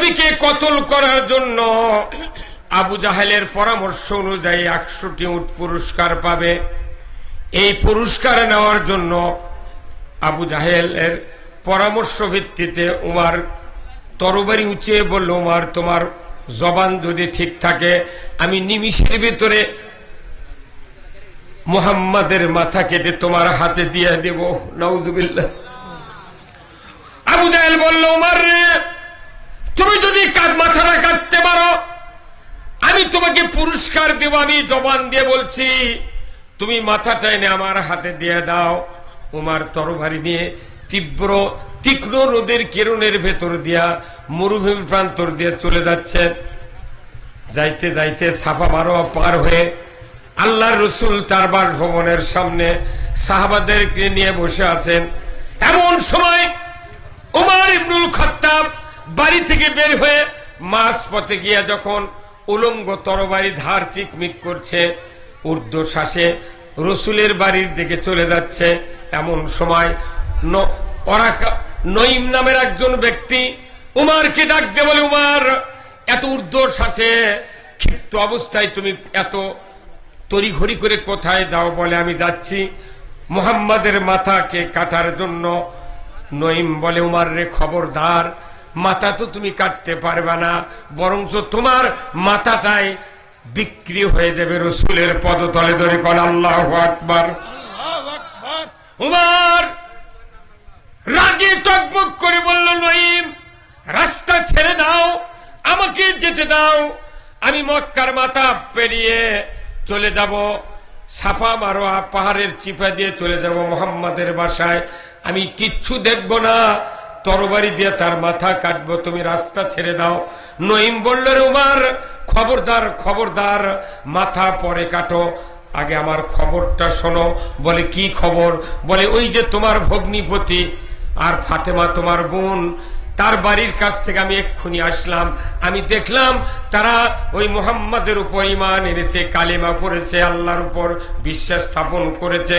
নবীকে কতল করার জন্য আবু জাহেলের পরামর্শ অনুযায়ী 100টি উট পুরস্কার পাবে। এই পুরস্কার নেওয়ার জন্য আবু জাহেলের পরামর্শ ভিত্তিতে উমার তরবারি উঁচিয়ে বলল, উমার তোমার জবান যদি ঠিক থাকে আমি নিমিষের ভিতরে মুহাম্মাদের মাথা কেটে তোমার হাতে দিয়ে দেব। নাউযুবিল্লাহ। আবু জাহেল বলল, উমার রে, তুমি যদি মাথাটা কাটতে পারো আমি তোমাকে পুরস্কার দেব। আমি জবান দিয়ে বলছি, তুমি মাথাটা এনে আমার হাতে দিয়ে দাও। উমার তরবারি নিয়ে তীক্ষ্ণ রোদের কিরণের ভেতর দিয়া মরুভূমি প্রান্তর দিয়ে চলে যাচ্ছে। যাইতে যাইতে সাফা মারোয়া পার হয়ে আল্লাহর রাসূল তার বাসভবনের সামনে সাহাবাদেরকে নিয়ে বসে আছেন। এমন সময় উমর ইবনুল খাত্তাব বাড়ি থেকে বের হয়ে মাঝ পথে গিয়া যখন উলঙ্গ তরবারি ধার চিকমিক করছে, ঊর্ধ্বশ্বাসে রসুলের বাড়ির দিকে চলে যাচ্ছে। এমন সময় নঈম নামের একজন ব্যক্তি উমারকে ডাক দিয়ে বলে, উমার, এত ঊর্ধ্বশ্বাসে ক্ষিপ্ত অবস্থায় তুমি এত তড়িঘড়ি করে কোথায় যাও? বলে, আমি যাচ্ছি মুহাম্মাদের মাথাকে কাটার জন্য। নঈম বলে, উমার রে, খবরদার, মাথা তো তুমি কাটতে পারবে না, বরঞ্চ তোমার মাথাটাই বিক্রি হয়ে যাবে রসুলের পদতলে। ধরে কোন আল্লাহু আকবার। উমর রাগে টকবক করে বলল, নঈম, রাস্তা ছেড়ে দাও, আমাকে যেতে দাও। আমি মক্কার মাথা পেরিয়ে চলে যাব, সাফা মারোয়া পাহাড়ের চিপা দিয়ে চলে যাব মুহাম্মাদের বাসায়। আমি কিচ্ছু দেখব না, তরবারি দিয়ে তার মাথা কাটবো, তুমি রাস্তা ছেড়ে দাও। নঈম বলল, উমর, খবরদার, খবরদার, মাথা পরে কাটো, আগে আমার খবরটা শোনো। বলে, কি খবর? বলে, ওই যে তোমার ভগ্নিপতি আর ফাতেমা তোমার বোন, তার বাড়ির কাছ থেকে আমি এক্ষুনি আসলাম। আমি দেখলাম তারা ওই মুহাম্মাদের উপর ঈমান এনেছে, কালিমা পড়েছে, আল্লাহর উপর বিশ্বাস স্থাপন করেছে।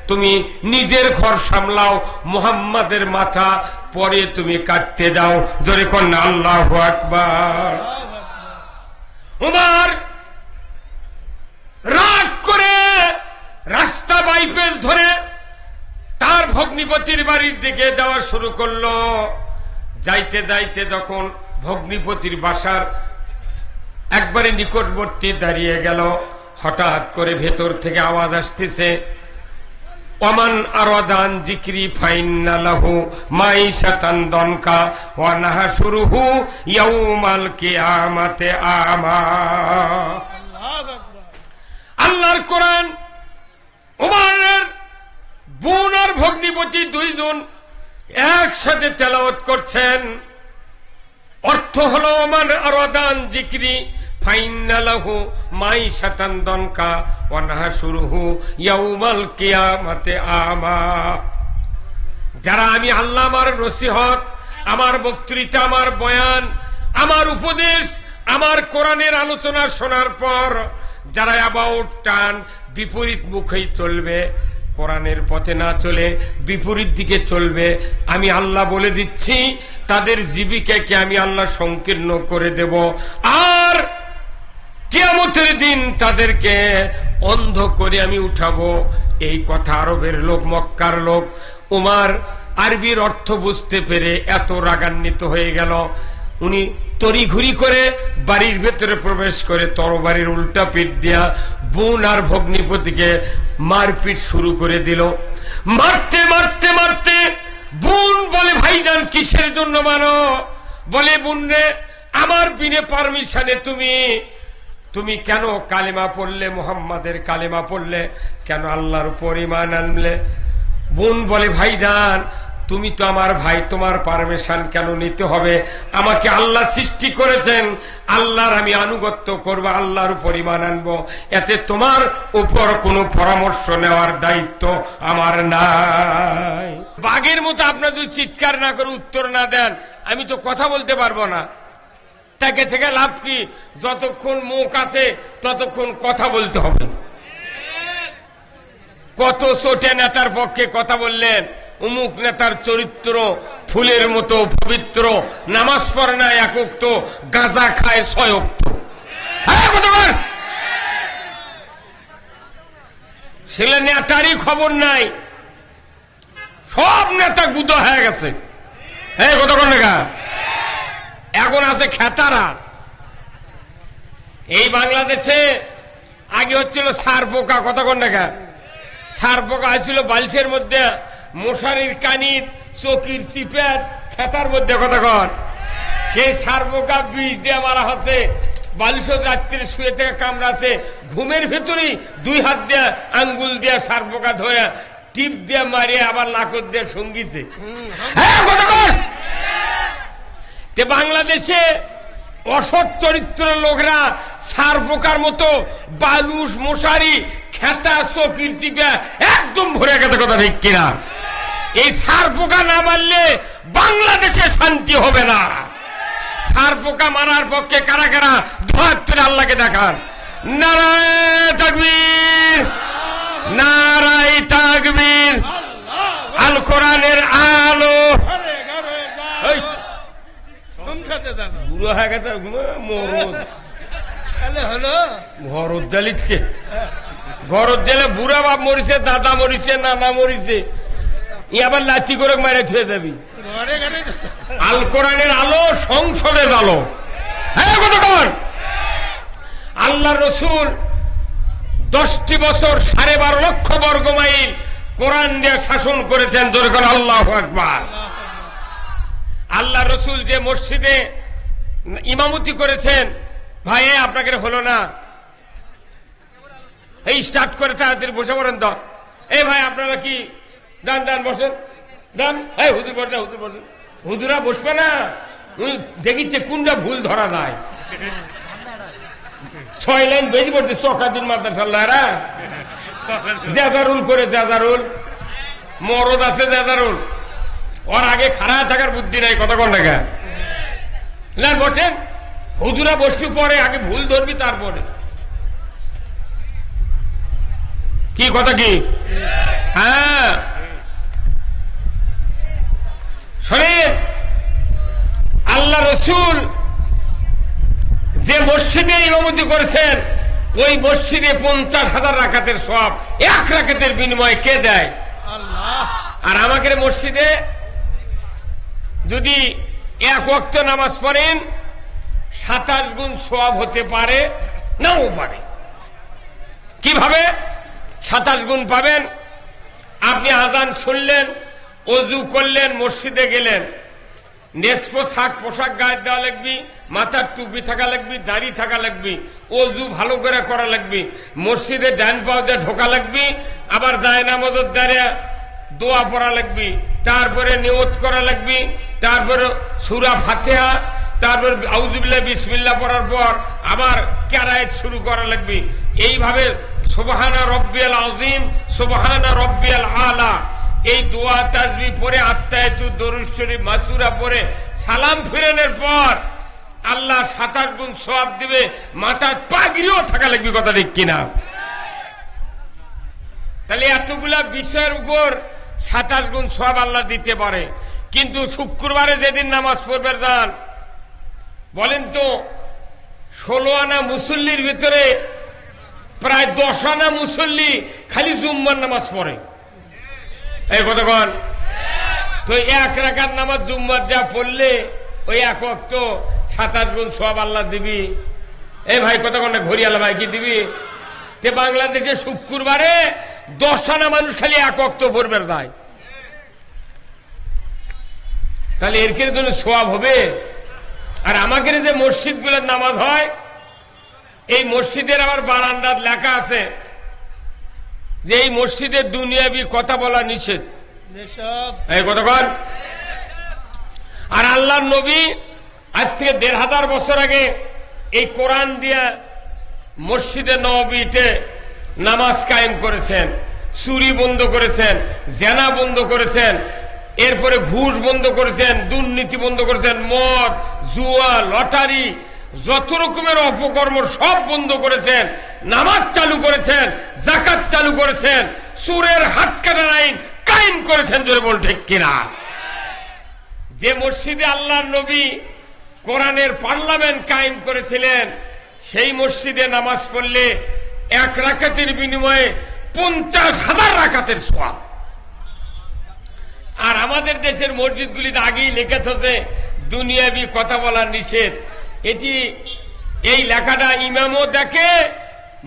তুমি নিজের ঘর সামলাও, মুহাম্মাদের মাথা পরে তুমি কাটতে যাও। জোরে কোন আল্লাহু আকবার। উমর রাগ করে রাস্তা বাইপাস ধরে তার ভগ্নিপতির বাড়ির দিকে যাওয়া শুরু করলো। যাইতে যাইতে যখন ভগ্নিপতির বাসার একবারে নিকটবর্তী দাঁড়িয়ে গেল, হঠাৎ করে ভেতর থেকে আওয়াজ আসতেছে, ওমান আরাদান যিকরি ফাইন্না লাহু মাইশাতান দনকা ওয়া নাহশুরুহু ইয়াউমাল কিয়ামাতি আমা। আল্লাহর কোরআন উমরের বোন আর ভগ্নিপতি দুইজন একসাথে তেলাওয়াত করছেন। অর্থ হলো, ওমান আরাদান যিকরি ফাইন্না লাহু মাইশাতান দনকা ওয়া নাহশুরুহু ইয়াউমাল কিয়ামাতি আমা। যারা আমি আল্লাহ, আমার নসিহত, আমার বক্তৃতা, আমার বয়ান, আমার উপদেশ, আমার কোরআনের আলোচনা শোনার পর যারা অ্যাবাউট টান বিপরীত মুখেই চলবে, কোরআনের পথে না চলে বিপরীত দিকে চলবে, আমি আল্লাহ বলে দিচ্ছি তাদের জীবিকাকে আমি আল্লাহ সংকীর্ণ করে দেব। আর কিয়ামতের দিন তাদেরকে অন্ধ করে আমি উঠাবো। এই কথা আরবের লোক, মক্কার লোক, উমর আরবির অর্থ বুঝতে পেরে এত রাগান্বিত হয়ে গেল, উনি তড়িঘড়ি করে বাড়ির ভেতরে প্রবেশ করে তরবারির উল্টা পিঠ দিয়া বোন আর ভগ্নিপতিকে মারপিট শুরু করে দিল। মারতে মারতে মারতে বোন বলে, ভাইজান কিসের জন্য মানো? বলে, বোন রে, আমার বিনে পারমিশনে তুমি কেন কালেমা পড়লে, মুহাম্মাদের কালেমা পড়লে, কেন আল্লাহর উপর ঈমান আনলে? বোন বলে, ভাইজান তুমি তো আমার ভাই, তোমার পারমিশন কেন নিতে হবে? আমাকে আল্লাহ সৃষ্টি করেছেন, আল্লাহর আমি আনুগত্য করব, আল্লাহর উপর ঈমান আনবো, এতে তোমার উপর কোনো পরামর্শ নেওয়ার দায়িত্ব আমার নাই। বাঘের মতো আপনার যদি চিৎকার না করে উত্তর না দেন, আমি তো কথা বলতে পারবো না। তাকে থেকে লাভ কি? যতক্ষণ মুখ আছে ততক্ষণ কথা বলতে হবে। কত ছোটে নেতার পক্ষে কথা বললেন, অমুক নেতার চরিত্র ফুলের মতো পবিত্র, নামাজ পড়ে না এক ওয়াক্ত, গাঁজা খায় 6 ওয়াক্ত। সেগুলো নেতারই খবর নাই, সব নেতা গুদা হয়ে গেছে। কতক্ষণ দেখা এখন আছে খেতারা। এই বাংলাদেশে আগে হচ্ছিল সার পোকা, কতক্ষণ দেখা সার পোকা আসছিল বালিশের মধ্যে, মশারির কানির, চকির চিপেট, খেতার মধ্যে, কতক্ষণ সেই সার পোকা বিষ দিয়ে মারা হচ্ছে। বালিশ রাত্রে শুয়ে থেকে কামড়াছে, ঘুমের ভেতরেই 2 হাত দিয়ে আঙ্গুল দিয়ে সার পোকা ধরে টিপ দিয়ে মারিয়ে আবার লাকড় দিয়ে সঙ্গীতে। বাংলাদেশে অসৎ চরিত্র লোকরা সার পোকার মতো বালুস, মশারি, খেতা, চকির চিপা একদম ভরে গেছে, কথা ঠিক কিনা? এই সার পোকা না মারলে বাংলাদেশে শান্তি হবে না। সার পোকা মারার পক্ষে কারা কারা ধোয়ার করে আল্লাহকে দেখান। নারায়ে তাকবীর, নারায়ে তাকবীর। আল কোরআনের আলো বুড়ো হয়ে গেছে, ঘরত দিচ্ছে, ঘরত দিলে বুড়া বাপ মরিছে, দাদা মরিছে, নানা মরিছে, আবার লাঠি করে মারে ছুঁয়ে যাবি। আল কোরআনের আলো সংসদের আলো। আল্লাহ রসুল 10টি বছর 12.5 লক্ষ বর্গ মাইল কোরআন দিয়ে শাসন করেছেন। যখন আল্লাহু আকবার। আল্লাহ রসুল যে মসজিদে ইমামতি করেছেন, ভাই আপনাকে হলো না, এই স্টার্ট করে তাড়াতাড়ি বসে পড়েন তো। এই ভাই আপনারা কি দান দান বসেন, দান। এই হুজুর বসেন, হুজুর বসেন। হুজুরা বসবে না, দেখিচ্ছে কোনটা ভুল ধরা যায়। 6 লাইন বেশি পড়ছে চকাদিন মাদ্রাসাল্লাহরা, জাজারুল করে, জাজারুল মরদ আছে, জাজারুল ওর আগে খাড়া থাকার বুদ্ধি নাই, কতক্ষণ টাকা না বসেন। হুজুরা বসবি পরে, আগে ভুল ধরবি তারপরে। কি কথা কি? হ্যাঁ শোনেন, আল্লাহ রসুল যে মসজিদে ইমামতি করেছেন, ওই মসজিদে 50,000 রাকাতের সওয়াব 1 রাকাতের বিনিময়ে কে দেয়? আল্লাহ। আর আমাদের মসজিদে যদি 1 ওয়াক্ত নামাজ পড়েন 27 গুণ সওয়াব হতে পারে, নাও পারে। কিভাবে 27 গুণ পাবেন? আপনি আজান শুনলেন, ওযু করলেন, মসজিদে গেলেন, নেসফো শাক পোশাক গায়ে দেওয়া লাগবে, মাথার টুপি থাকা লাগবে, দাড়ি থাকা লাগবে, ওযু ভালো করে করা লাগবে, মসজিদে ডান পাও দিয়ে ঢোকা লাগবে, আবার জায়নামাজের দ্বারা দোয়া পড়া লাগবে, তারপরে নিয়ত করা লাগবে, তারপরে সূরা ফাতিহা, তারপর আউযুবিল্লাহ বিসমিল্লাহ পড়ার পর আবার কিরাআত শুরু করা লাগবে। এইভাবে সুবহানা রাব্বিয়াল আযীম, সুবহানা রাব্বিয়াল আলা, এই দোয়া তাসবিহ পড়ে, আত্তাহিয়াতু, দরুদ শরীফ, মাসুরা পড়ে সালাম ফিরানোর পর আল্লাহ 27 গুণ সওয়াব দিবে। মাথার পাগড়িও থাকা লাগবে, কথা ঠিক কিনা? তাহলে এতগুলা বিষয়ের উপর 27 গুণ সওয়াব আল্লাহ দিতে পারে। কিন্তু শুক্রবারে যেদিন নামাজ পড়বেন যান, বলেন তো 16 আনা মুসল্লির ভিতরে প্রায় 10 আনা মুসল্লি খালি জুম্মার নামাজ পড়ে। এই কতক্ষণ তো 1 রাকাত নামাজ জুম্মার যা পড়লে ওই 1 ওয়াক্ত 27 গুণ সওয়াব আল্লাহ দিবি। এই ভাই কতক্ষণ ঘড়ি আল্লাহ ভাই কি দিবি? তে বাংলাদেশে শুক্রবারে 10 আনা মানুষ খালি 1 ওয়াক্ত পড়বে যায়, তাহলে এর জন্য সওয়াব হবে। আর আমাদের যে মসজিদ গুলোর নামাজ হয়, এই মসজিদের আবার বারান্দার লেখা আছে যে এই মসজিদে দুনিয়াবি কথা বলা নিষেধ। এই কতক্ষণ? আর আল্লাহর নবী আজ থেকে 1500 বছর আগে এই কোরআন দিয়া মসজিদে নববীতে নামাজ কায়েম করেছেন, চুরি বন্ধ করেছেন, জেনা বন্ধ করেছেন, এরপরে ঘুষ বন্ধ করেছেন, দুর্নীতি বন্ধ করেছেন, মদ, জুয়া, লটারি, যত রকমের অপকর্ম সব বন্ধ করেছেন, নামাজ চালু করেছেন, যাকাত চালু করেছেন, চোরের হাত কাটার আইন কায়েম করেছেন, জোরে বল ঠিক কিনা? যে মসজিদে আল্লাহর নবী কোরআনের পার্লামেন্ট কায়েম করেছিলেন, সেই মসজিদে নামাজ পড়লে এক রাকাতের বিনিময়ে 50,000 রাকাতের সওয়াব। আর আমাদের দেশের মসজিদগুলিতে আগেই লেখা থাকে দুনিয়াবি কথা বলা নিষেধ। এটি এই লেখাটা ইমামও দেখে,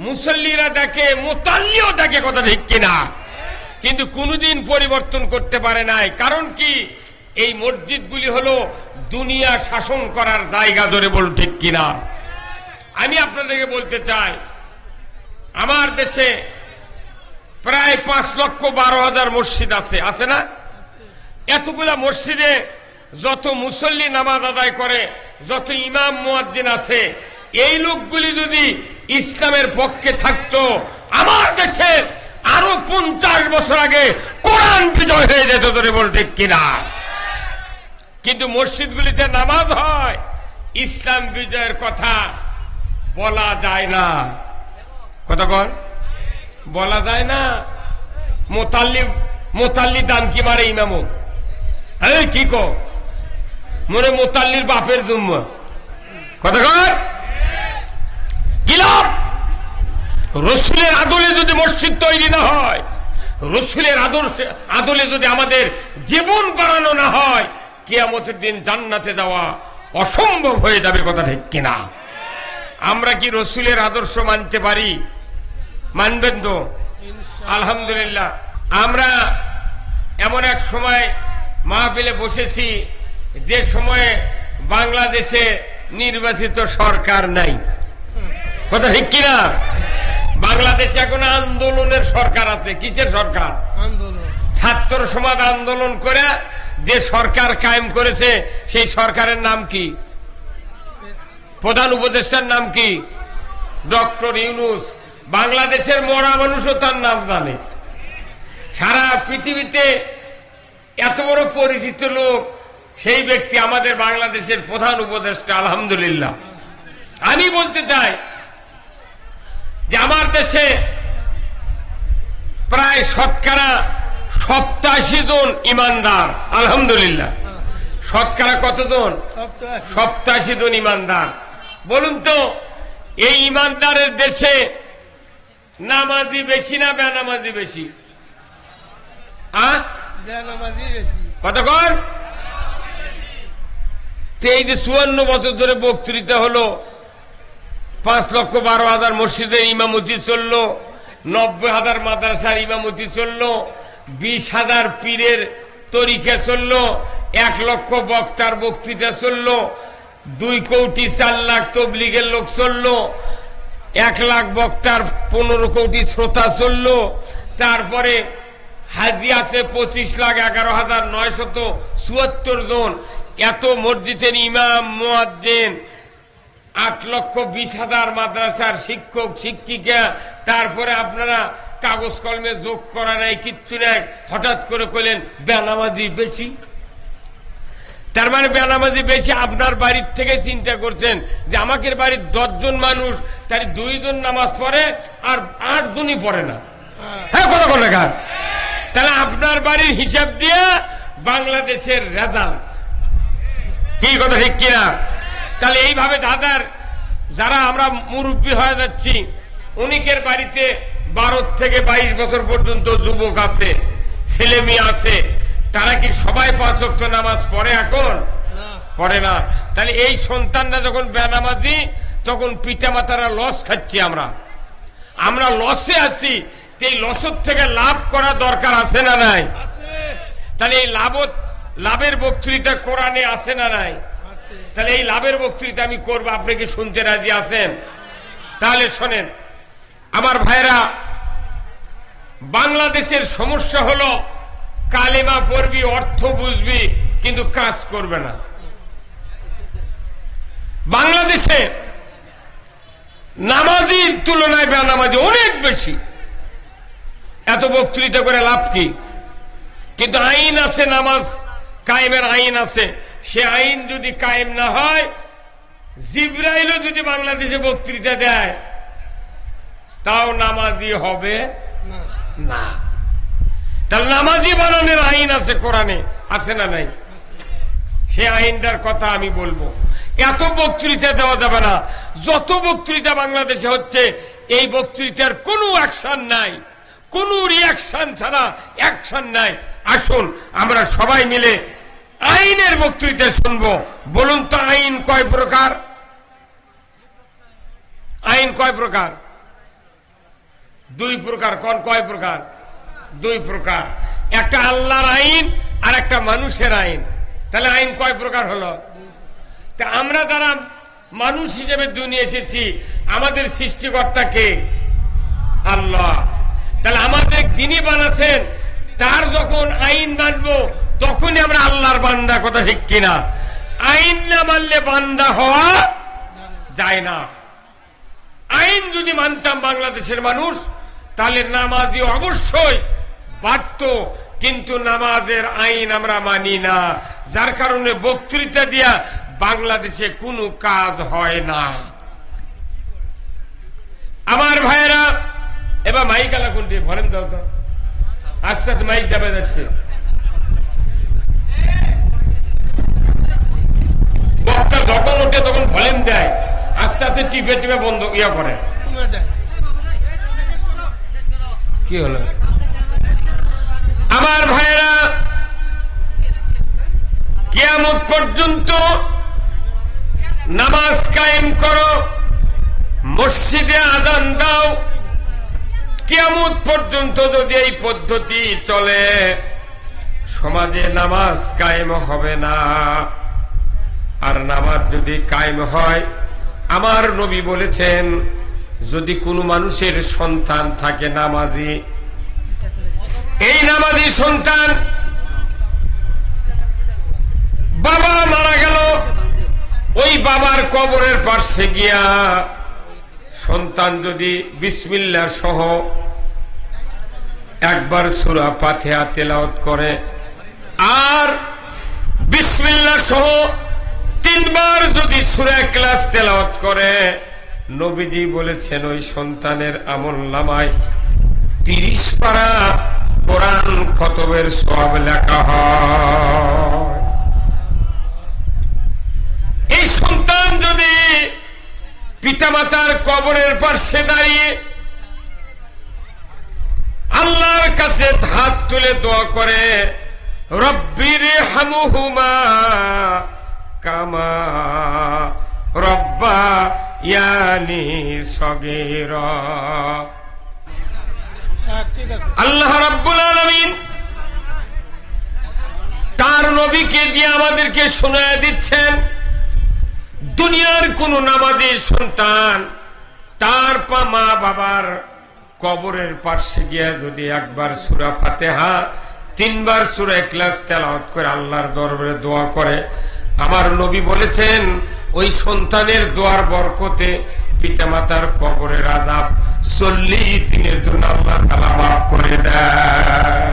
মুসল্লিরা দেখে, মুতাল্লিও দেখে, কথা ঠিক কিনা? কিন্তু কোনোদিন পরিবর্তন করতে পারে নাই। কারণ কি? এই মসজিদগুলি হলো দুনিয়া শাসন করার জায়গা, ধরে বল ঠিক কিনা? আমি আপনাদেরকে বলতে চাই, আমার দেশে প্রায় 5,12,000 মসজিদ আছে, আছে না? এতগুলা মসজিদে যত মুসল্লি নামাজ আদায় করে, যত ইমাম মুয়াজ্জিন আছে, এই লোকগুলি যদি ইসলামের পক্ষে থাকতো, আমার দেশে আরো 50 বছর আগে কোরআন বিজয় হয়ে যেত, ধরে বল ঠিক কিনা? কিন্তু মসজিদগুলিতে নামাজ হয়, ইসলাম বিজয়ের কথা বলা যায় না। কথা কর, বলা যায় না। মোতাল্লি দাম কি মারে ইমামও? এই কি কো মনে মোতাল্লির বাপের জন্ম? কথা কর, কি লাভ? রসুলের আদলে যদি মসজিদ তৈরি না হয়, রসুলের আদলে যদি আমাদের জীবন বাড়ানো না হয়, কিয়ামতের দিন জান্নাতে যাওয়া অসম্ভব হয়ে যাবে, কথা ঠিক কিনা? আমরা কি রসুলের আদর্শ মানতে পারি? মানবেন তো? আলহামদুলিল্লাহ। আমরা এমন এক সময় মাহফিলে বসেছি যে সময়ে বাংলাদেশে নির্বাচিত সরকার নাই, কথা ঠিক কিনা? বাংলাদেশে এখন আন্দোলনের সরকার আছে। কিসের সরকার? ছাত্র সমাজ আন্দোলন করে যে সরকার কায়েম করেছে, সেই সরকারের নাম কি? প্রধান উপদেষ্টার নাম কি? ডক্টর ইউনূস। বাংলাদেশের মরা মানুষও তার নাম জানে। সারা পৃথিবীতে এত বড় পরিচিত লোক, সেই ব্যক্তি আমাদের বাংলাদেশের প্রধান উপদেষ্টা। আলহামদুলিল্লাহ। আমি বলতে চাই যে আমার দেশে প্রায় শতকরা 87 জন ইমানদার। আলহামদুলিল্লাহ। শতকরা কতজন? 87 জন ইমানদার। বলুন তো, এই ইমানদারের দেশে নামাজি বেশি না বেনামাজি বেশি? কত কর? এই যে 54 বছর ধরে বক্তৃতা হলো, 5,12,000 মসজিদের ইমামতি চললো, 90,000 মাদ্রাসার ইমামতি চললো, 20,000 পীরের তরিকা চললো, 1 লক্ষ বক্তার বক্তৃতা চললো, 2 কোটি 4 লাখ তবলিগের লোক চললো, 1 লাখ বক্তার 15 কোটি শ্রোতা চললো, তারপরে হাজি আছে 25,11,974 জন, এত মসজিদের ইমাম মুয়াজ্জিন, 8,20,000 মাদ্রাসার শিক্ষক শিক্ষিকা, তারপরে আপনারা কাগজ কলমে যোগ করা নাই, কিচ্ছু নাই, হঠাৎ করে কইলেন বেনামাজি বেশি। তার মানে বেনামাজি বেশি আপনার বাড়ির থেকে চিন্তা করছেন যে আমাদের বাড়ির 10 জন মানুষ, তার 2 জন নামাজ পড়ে আর 8 জনই পড়ে না। হ্যাঁ, কথা বলে কার? তাহলে আপনার বাড়ির হিসাব দিয়ে বাংলাদেশের রেজাল্ট কি, কথা ঠিক কিনা? তাহলে এইভাবে যারা আমরা মুরব্বী হয়ে যাচ্ছি, অনেকের বাড়িতে 12 থেকে 22 বছর পর্যন্ত যুবক আছে, ছেলে মেয়ে আছে, তারা কি সবাই 5 ওয়াক্ত নামাজ পড়ে? এখন পড়ে না। তাহলে এই সন্তানরা যখন বেনামাজি, তখন পিতা মাতারা লস খাচ্ছি। আমরা লসে আছি। এই লসের থেকে লাভ করা দরকার আছে না নাই? তাহলে এই লাভের বক্তৃতা কোরআনে আছে না নাই? তাহলে এই লাভের বক্তৃতা আমি করব, আপনি কি শুনতে রাজি আছেন? তাহলে শোনেন আমার ভাইরা, বাংলাদেশের সমস্যা হলো কালেমা পড়বি, অর্থ বুঝবি, কিন্তু কাজ করবে না। বাংলাদেশে নামাজির তুলনায় বেনামাজি অনেক বেশি। এত বক্তৃতা করে লাভ কি? কিন্তু আইন আছে, নামাজ কায়েমের আইন আছে। সে আইন যদি কায়েম না হয়, জিবরাইলও যদি বাংলাদেশে বক্তৃতা দেয়, তাও নামাজি হবে না। তাহলে নামাজি বানানোর আইন আছে কোরআনে, আছে না নাই? সে আইনটার কথা আমি বলবো। এত বক্তৃতা দেওয়া যাবে না। যত বক্তৃতা বাংলাদেশে হচ্ছে, এই বক্তৃতার কোনো অ্যাকশন নাই, কোনো রিয়াকশন ছাড়া অ্যাকশন নাই। আসুন আমরা সবাই মিলে আইনের বক্তৃতা শুনবো। বলুন তো আইন কয় প্রকার? আইন কয় প্রকার? দুই প্রকার। কোন কয় প্রকার? দুই প্রকার। একটা আল্লাহর আইন আর একটা মানুষের আইন। তাহলে আইন কয় প্রকার হলো? তা আমরা যারা মানুষ হিসেবে দুনিয়া এসেছি, আমাদের সৃষ্টিকর্তা কে? আল্লাহ। তাহলে আমাদের যিনি বানাচ্ছেন তার যখন আইন মানবো তখনই আমরা আল্লাহর বান্দা। কথা ঠিক কিনা? আইন না মানলে বান্দা হওয়া যায় না। আইন যদি মানতাম বাংলাদেশের মানুষ, তাহলে নামাজি অবশ্যই বাড়ত, কিন্তু নামাজের আইন আমরা মানি না, যার কারণে বক্তৃতা দিয়া বাংলাদেশে কোনো কাজ হয় না। আমার ভাইয়েরা, এবার মাইক আলা কোনটি ভরেন দাও তো, আস্তে আস্তে মাইক যাবে যাচ্ছে। বক্তা যখন ওঠে তখন ভলেন দেয়, আস্তে আস্তে টিপে টিপে বন্ধ ইয়া করে। কি হলো? আমার ভাইয়েরা, কিয়ামত পর্যন্ত নামাজ কায়েম করো, মসজিদে আযান দাও। কিয়ামত পর্যন্ত যদি এই পদ্ধতি চলে, সমাজে নামাজ কায়েম হবে না। আর নামাজ যদি কায়েম হয়, আমার নবী বলেছেন, যদি কোনো মানুষের সন্তান থাকে নামাজি, এই নামাজি সন্তান বাবা মারা গেল, ওই বাবার কবরের পাশে গিয়া সন্তান যদি বিসমিল্লাহ সহ একবার সূরা ফাতিহা তেলাওয়াত করে আর বিসমিল্লাহ সহ 3 বার যদি সূরা ইখলাস তেলাওয়াত করে, নবীজি বলেছেন ওই সন্তানের আমলনামায় 30 পারা কোরআন খতমের সওয়াব লেখা হয়। এই সন্তান যদি পিতামাতার কবরের পাশে দাঁড়িয়ে আল্লাহর কাছে হাত তুলে দোয়া করে, রব্বিরহামহুমা কামা রব্বায়ানি সগীরা, আল্লাহ রাব্বুল আলামিন তার নবীকে দিয়ে আমাদেরকে শোনায় দিচ্ছেন, দুনিয়ার কোন নামাজি সন্তান তার মা বাবার কবরের পাশে গিয়া যদি একবার সূরা ফাতিহা 3 বার সূরা ইখলাস তেলাওয়াত করে আল্লাহর দরবারে দোয়া করে, আমার নবী বলেছেন ওই সন্তানের দোয়ার বরকতে পিতামাতার কবরের আযাব 40 দিনের জন্য আল্লাহ তাআলা মাফ করে দেয়।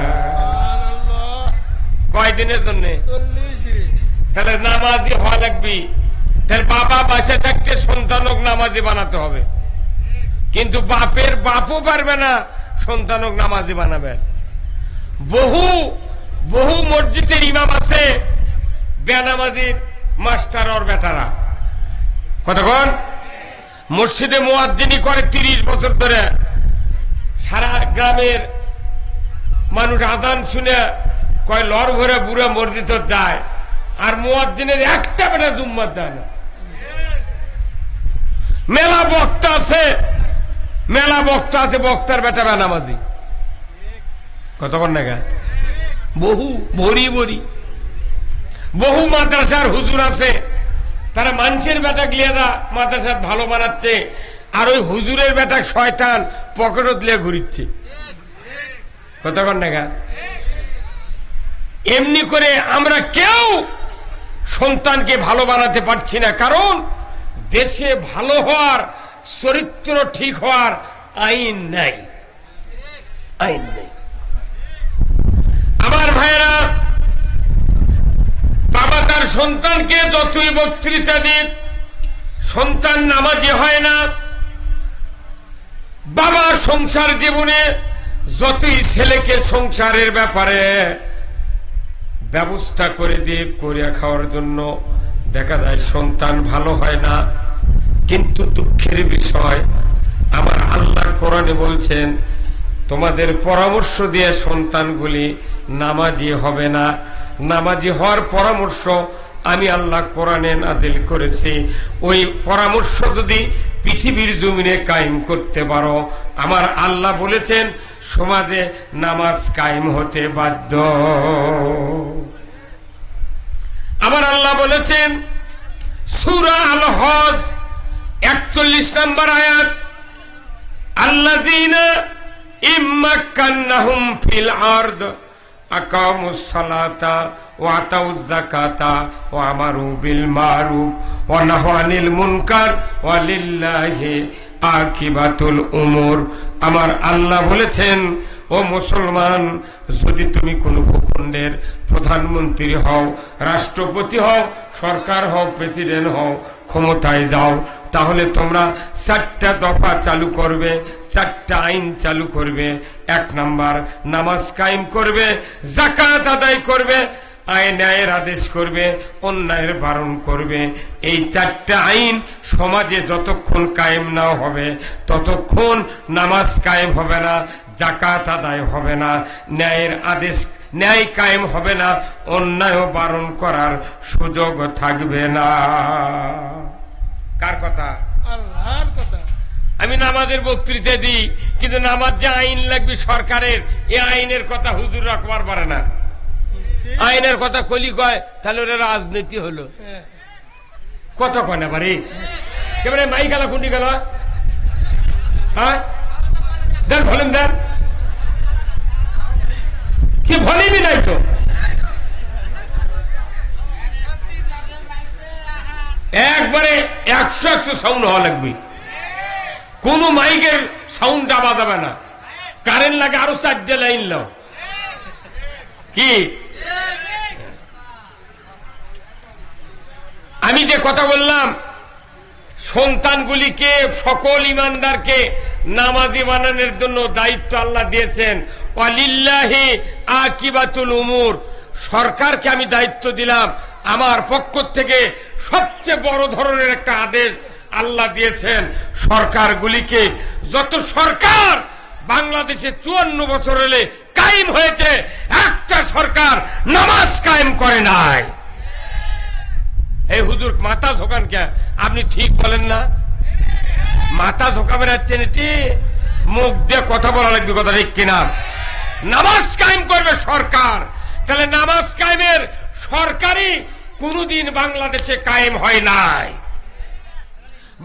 কয় দিনের জন্য? 40 দিন। তাহলে নামাজি হওয়া লাগবে। তাহলে বাবা বাঁচে থাকতে সন্তানক নামাজি বানাতে হবে, কিন্তু বাপের বাপও পারবে না সন্তানক নামাজি বানাবে। বহু বহু মসজিদের ইমাম আছে বেনামাজির মাস্টার ওর বেটারা। কতক্ষণ মসজিদে মুয়াজ্জিনি করে 30 বছর ধরে, সারা গ্রামের মানুষ আযান শুনে কয় লড় ভরে বুড়া মসজিদ যায়, আর মুয়াজ্জিনের একটা বেটা জুম্মাত যায় না। মেলা বক্তা আছে, মেলা বক্তা আছে, বক্তার বেটা বেনামাজি। কতক্ষণ না বহু ভরি ভরি বহু মাদ্রাসার হুজুর আছে, তারা মানুষের বেটা গিয়ে মাদ্রাসা ভালো বানাচ্ছে, আর ওই হুজুরের বেটা শয়তান পকেটত লিয়ে ঘুরিচ্ছে। কতক্ষণ না এমনি করে আমরা কেউ সন্তানকে ভালো বানাতে পারছি না, কারণ দেশে ভালো হওয়ার, চরিত্র ঠিক হওয়ার আইন নাই, আইন নেই। আমার ভাইয়েরা, বাবা তার সন্তানকে যতই বক্তৃতা দিক, সন্তান নামাজি হয় না। বাবার সংসার জীবনে যতই ছেলেকে সংসারের ব্যাপারে ব্যবস্থা করে দিয়ে করে খাওয়ার জন্য দেখা যায় সন্তান ভালো হয় না। কিন্তু দুঃখের বিষয়, আমার আল্লাহ কোরআনে বলছেন তোমাদের পরামর্শ দিয়ে সন্তানগুলি নামাজি হবে না। নামাজি হওয়ার পরামর্শ আমি আল্লাহ কোরআনে নাযিল করেছি। ওই পরামর্শ যদি পৃথিবীর জমিনে কায়েম করতে পারো, আমার আল্লাহ বলেছেন সমাজে নামাজ কায়েম হতে বাধ্য। আমার আল্লাহ বলেছেন সূরা আল হজ ৪১ নম্বর আয়াত, আল্লাযীনা ইম্মাক্কান্নাহুম ফিল আরদ আকামুস সালাতা ওয়া আতাউজ যাকাতা ওয়া আমারু বিল মারুফ ওয়া নাহাউ আনিল মুনকার ওয়া লিল্লাহি আকিবাতুল উমুর। আমার আল্লাহ বলেছেন, ও মুসলমান, যদি তুমি কোনো ভূখণ্ডের প্রধানমন্ত্রী হও, রাষ্ট্রপতি হও, সরকার হও, প্রেসিডেন্ট হও, ক্ষমতায় যাও, তাহলে তোমরা ৪টা দফা চালু করবে, ৪টা আইন চালু করবে। ১ নাম্বার, নামাজ কায়েম করবে, যাকাত আদায় করবে, ন্যায়ের আদেশ করবে, অন্যায়ের বারণ করবে। এই ৪টা আইন সমাজে যতক্ষণ কায়েম না হবে ততক্ষণ নামাজ কায়েম হবে না, যাকাত আদায় হবে না, ন্যায়ের আদেশ ন্যায় কায়েম হবে না, অন্যায় বারণ করার সুযোগ থাকবে না। কার কথা? আল্লাহর কথা। আমি নামাজের বক্তৃতা দিই, কিন্তু নামাজ যে আইন লাগবে সরকারের, এই আইনের কথা হুজুর রাখবার পারে না। আইনের কথা কলি কয়, তাহলে ওরা রাজনীতি হলো। কত কয় না পারি, এবারে মাই গেল কুন্ডি গেল, হ্যাঁ দেন ভলিউম দেন, কি ভলিউমই নাই তো। একবারে ১০০ সাউন্ড হওয়া লাগবে, কোন মাইকের সাউন্ড দাবা যাবে না। কারেন্ট লাগে আরো ৪টে লাইন লাও। কি আমি যে কথা বললাম, সন্তানগুলিকে, সকল ইমানদারকে নামাজি বানানোর জন্য দায়িত্ব আল্লাহ দিয়েছেন। ওয়ালিল্লাহি আকিবাতুল উমুর, সরকারকে আমি দায়িত্ব দিলাম। আমার পক্ষ থেকে সবচেয়ে বড় ধরনের একটা আদেশ আল্লাহ দিয়েছেন সরকারগুলিকে। যত সরকার বাংলাদেশে ৫৪ বছর হলে কায়েম হয়েছে, একটা সরকার নামাজ কায়েম করে নাই। এই হুজুর মাথা ঝোকান কে? আপনি ঠিক বলেন না, মাথা ঝোঁকা বেড়াচ্ছেন, এটি মুখ দিয়ে কথা বলা লাগবে, কথা ঠিক কিনা? নামাজ কায়েম করবে সরকার। তাহলে নামাজ কায়েমের সরকারই কোনদিন বাংলাদেশে কায়েম হয় নাই।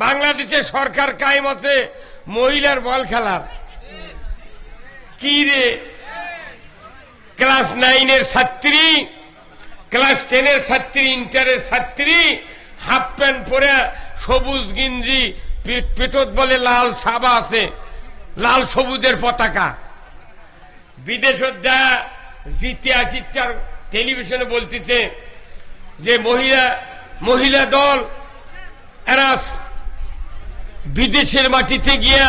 বাংলাদেশে সরকার কায়েম আছে মহিলার বল খেলার। কি রে, ক্লাস 9-এর ছাত্রী, ক্লাস 10-এর ছাত্রী, ইন্টারের ছাত্রী, হাফ প্যান্ট পরে, সবুজ গিঞ্জি, পেটত বলে লাল সাবা আছে, লাল সবুজের পতাকা, বিদেশত যা জিতে আসিচ্ছার টেলিভিশনে বলতেছে যে মহিলা দল এরা বিদেশের মাটিতে গিয়া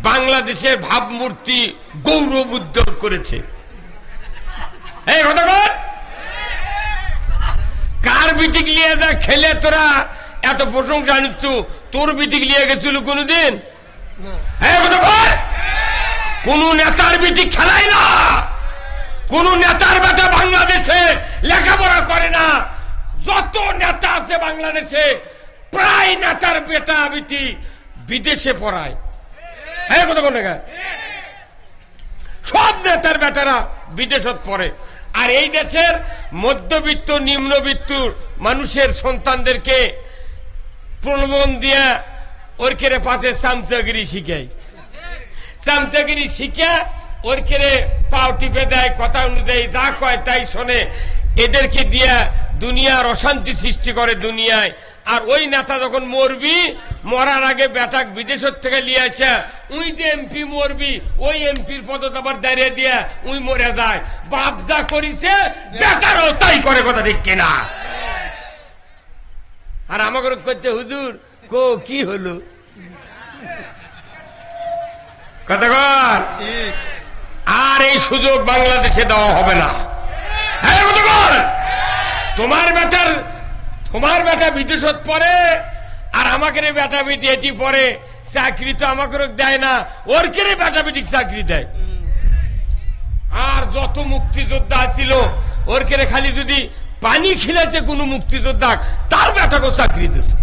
বাংলাদেশের ভাবমূর্তি গৌরব উজ্জ্বল করেছে। এই কথা বল, কার বিটিক লিয়ে যা খেলে তোরা এত প্রশংসা নিচ্ছ? তোর বিটিক লিয়ে গেছিল কোনদিন? কোন নেতার বিটিক খেলায় না, কোন নেতার বেটা বাংলাদেশে লেখাপড়া করে না। যত নেতা আছে বাংলাদেশে, প্রায় নেতার বেটা বিটি বিদেশে পড়ায়। হ্যাঁ কথা কোন, সব নেতার বেটারা বিদেশত পড়ে। আর এই দেশের মধ্যবিত্ত, নিম্নবিত্ত মানুষের সন্তানদেরকে প্রলোভন দিয়া ওর কেড়ে পাশে চামচাগিরি শিখায়। চামচাগিরি শিখা ওর কেড়ে পাও টিপে দেয়, কথা অনুযায়ী যা কয় তাই শোনে। এদেরকে দিয়া দুনিয়ার অশান্তি সৃষ্টি করে দুনিয়ায়। আর ওই নেতা যখন মরবি, মরার আগে বেটাক বিদেশের থেকে নিয়ে আসা, উই যে এমপি মরবি, ওই এমপির পদত আবার দাঁড়িয়ে দিয়া উই মরে যায়। বাপ যা করিছে বেটারও তাই করে, কথা ঠিক কিনা? আর আমাকে করছে হুজুর কো কি হলো, কথা কর। আর এই সুযোগ বাংলাদেশে দেওয়া হবে না। তোমার বেটা বিদেশত পড়ে আর আমাকে বেটা বেটি এটি পড়ে, চাকরি তো আমাকে দেয় না, ওর কেড়ে বেটা বেটি চাকরি দেয়। আর যত মুক্তিযোদ্ধা ছিল ওর কেড়ে খালি যদি পানি খিলেছে কোন মুক্তিযোদ্ধা, তার বেটাকে চাকরি দিয়েছে।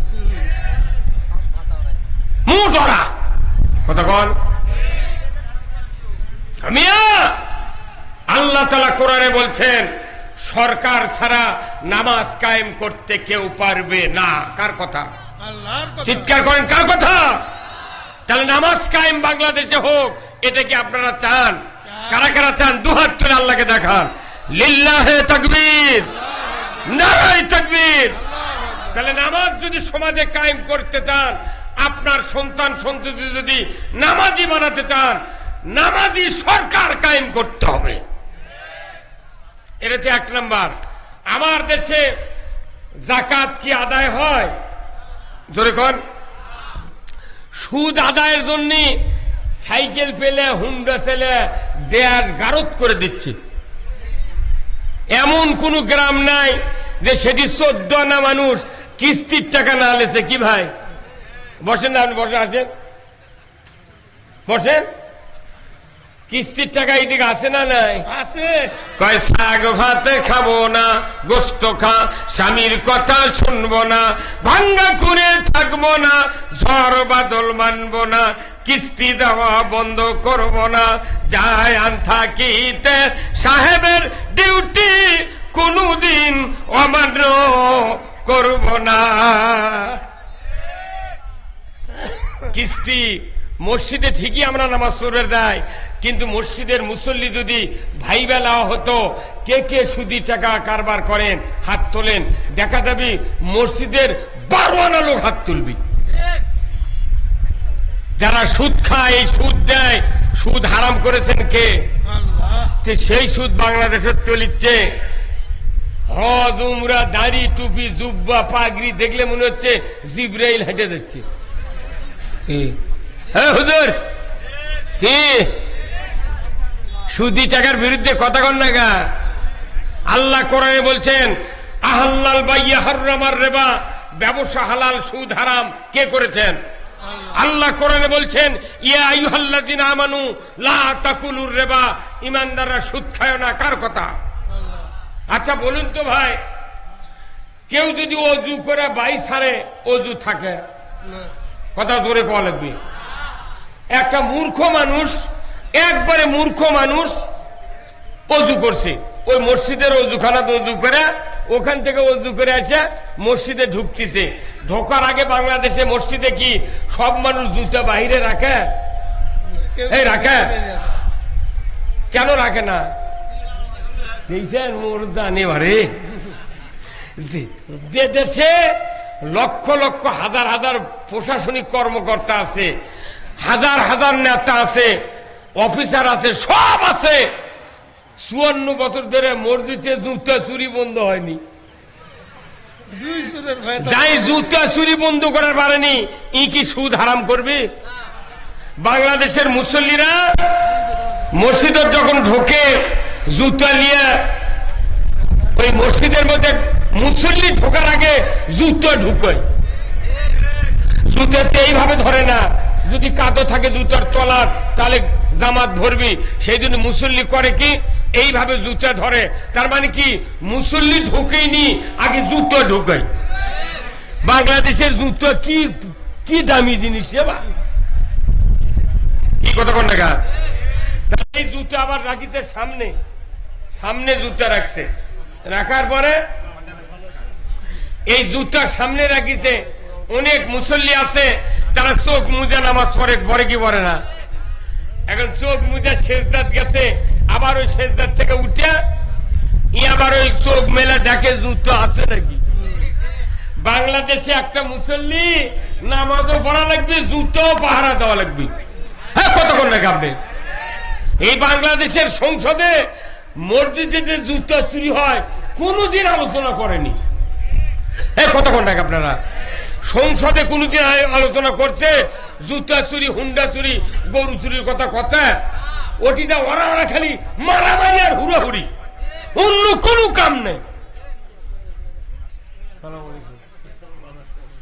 আল্লাহ তাআলা কোরআনে বলছেন সরকার ছাড়া নামাজ কায়েম করতে কেউ পারবে না। কার কথা? চিৎকার করেন, কার কথা? তাহলে নামাজ কায়েম বাংলাদেশে হোক, এটা কি আপনারা চান? কারা কারা চান? দুহাত তুলে আল্লাহকে দেখান। লিল্লাহে তাকবীর, নারায়ে তাকবীর। তাহলে নামাজ যদি সমাজে কায়েম করতে চান, আপনার সন্তান সন্ততি যদি নামাজি বানাতে চান, নামাজি সরকার কায়েম করতে হবে। এটাতে এক নাম্বার। আমার দেশে যাকাত কি আদায় হয়? জোরে কোন। সুদ আদায়ের জন্য সাইকেল পেলে হুন্ডা পেলে দেয়ার গারদ করে দিচ্ছে। এমন কোন গ্রাম নাই যে সেটি 14 আনা মানুষ কিস্তির টাকা না লেছে। কি ভাই বসেন না, আপনি বসে আসেন, বসেন। কিস্তির টাকা এইদিকে আছে না নাই? আছে। কয় শাক ভাত খাবো না, গোস্ত খা, স্বামীর কথা শুনবো না, ভাঙ্গা করে থাকবো না, ঝড় বাদল মানবো না, কিস্তি দেওয়া বন্ধ করবো না, যায় আন থাকিতে সাহেবের ডিউটি কোনদিন অমান্য করবো না। কিস্তি মসজিদে ঠিকই আমরা নামাজ পড়বে দেয়, কিন্তু মসজিদের মুসল্লি যদি ভাই বেলা হতো কে কে সুদি টাকা কারবার করেন হাত তোলেন, দেখা যাবে মসজিদের 12 আনা লোক হাত তুলবি। যারা সুদ খায়, এই সুদ দেয়, সুদ হারাম করেছেন কে? সেই সুদ বাংলাদেশে চলিচ্ছে। হজ উমরা, দাড়ি টুপি জুব্বা পাগড়ি দেখলে মনে হচ্ছে জিব্রাইল হেঁটে যাচ্ছে। হ্যাঁ হুজুর, কি সুদি টাকার বিরুদ্ধে কথা কন না গা? আল্লাহ কোরআনে বলছেন আহাল্লাল বাইয়া হারামার রিবা, ব্যবসা হালাল সুদ হারাম। কে করেছেন? আল্লাহ কোরআনে বলছেন ইয়া আইয়ুহাল্লাযিনা আমানু লা তাকুলুর রিবা, ঈমানদাররা সুদ খায় না। কার কথা? আচ্ছা বলুন তো ভাই, কেউ যদি ওযু করে 22 সারে ওযু থাকে, কথা জোরে কওয়া লাগবে। একটা মূর্খ মানুষ, একবারে মূর্খ মানুষ ওযু করছে, ওই মসজিদের ওযুখানাতে ওযু করে, ওখান থেকে ওযু করে আসে মসজিদে ঢুকতেছে। ঢোকার আগে বাংলাদেশে মসজিদে কি সব মানুষ জুতা বাহিরে রাখে? এই রাখে? কেন রাখে না? যে দেশে লক্ষ লক্ষ হাজার হাজার প্রশাসনিক কর্মকর্তা আছে, হাজার হাজার নেতা আছে, অফিসার আছে, সব আছে, 54 বছর ধরে মসজিদে জুতা চুরি বন্ধ হয়নি। যাই জুতা চুরি বন্ধ করার পারেনি, ই কি সুদ হারাম করবে? বাংলাদেশের মুসল্লিরা মসজিদে যখন ঢোকে জুতা নিয়ে, ওই মসজিদের মধ্যে মুসল্লি ঢোকার আগে জুতা ঢুকায়, জুতাতে এইভাবে ধরে না। যদি কাদো থাকে জুতার তলার, তাহলে জামাত ভরবি। সেই জন্য মুসল্লি করে কি এইভাবে জুতা ধরে। তার মানে কি মুসল্লি ঢুকেইনি, আগে জুতা ঢুকায়। বাংলাদেশের জুতা কি কি দামি জিনিস, কি কথা কোন টাকা। এই জুতা আবার রাখিতে সামনে, সামনে জুতা রাখছে, রাখার পরে এই জুতা সামনে রাখিছে। অনেক মুসল্লি আছে তারা চোখ মুজে নামাজ পড়ে, পরে কি পড়ে না। এখন চোখ মুজে সেজদাত গেছে, আবার ওই সেজদাত থেকে উঠে আবার ওই চোখ মেলা ডাকে জুতা আছে নাকি। বাংলাদেশে একটা মুসল্লি নামাজও পড়া লাগবে, জুতাও পাহারা দেওয়া লাগবে। হ্যাঁ, কতক্ষণ না কাঁপবে। এই বাংলাদেশের সংসদে মসজিদে যে জুতা চুরি হয় কোনদিন আলোচনা করেনি। কতক্ষণ না আপনারা সংসদে কোনদিন আলোচনা করছে জুতা চুরি, হুন্ডা চুরি, গরু চুরির কথা কথা? ওটিটা ওরা ওরা খালি মারামারি আর হুড়াহুড়ি, অন্য কোনো কাম নেই।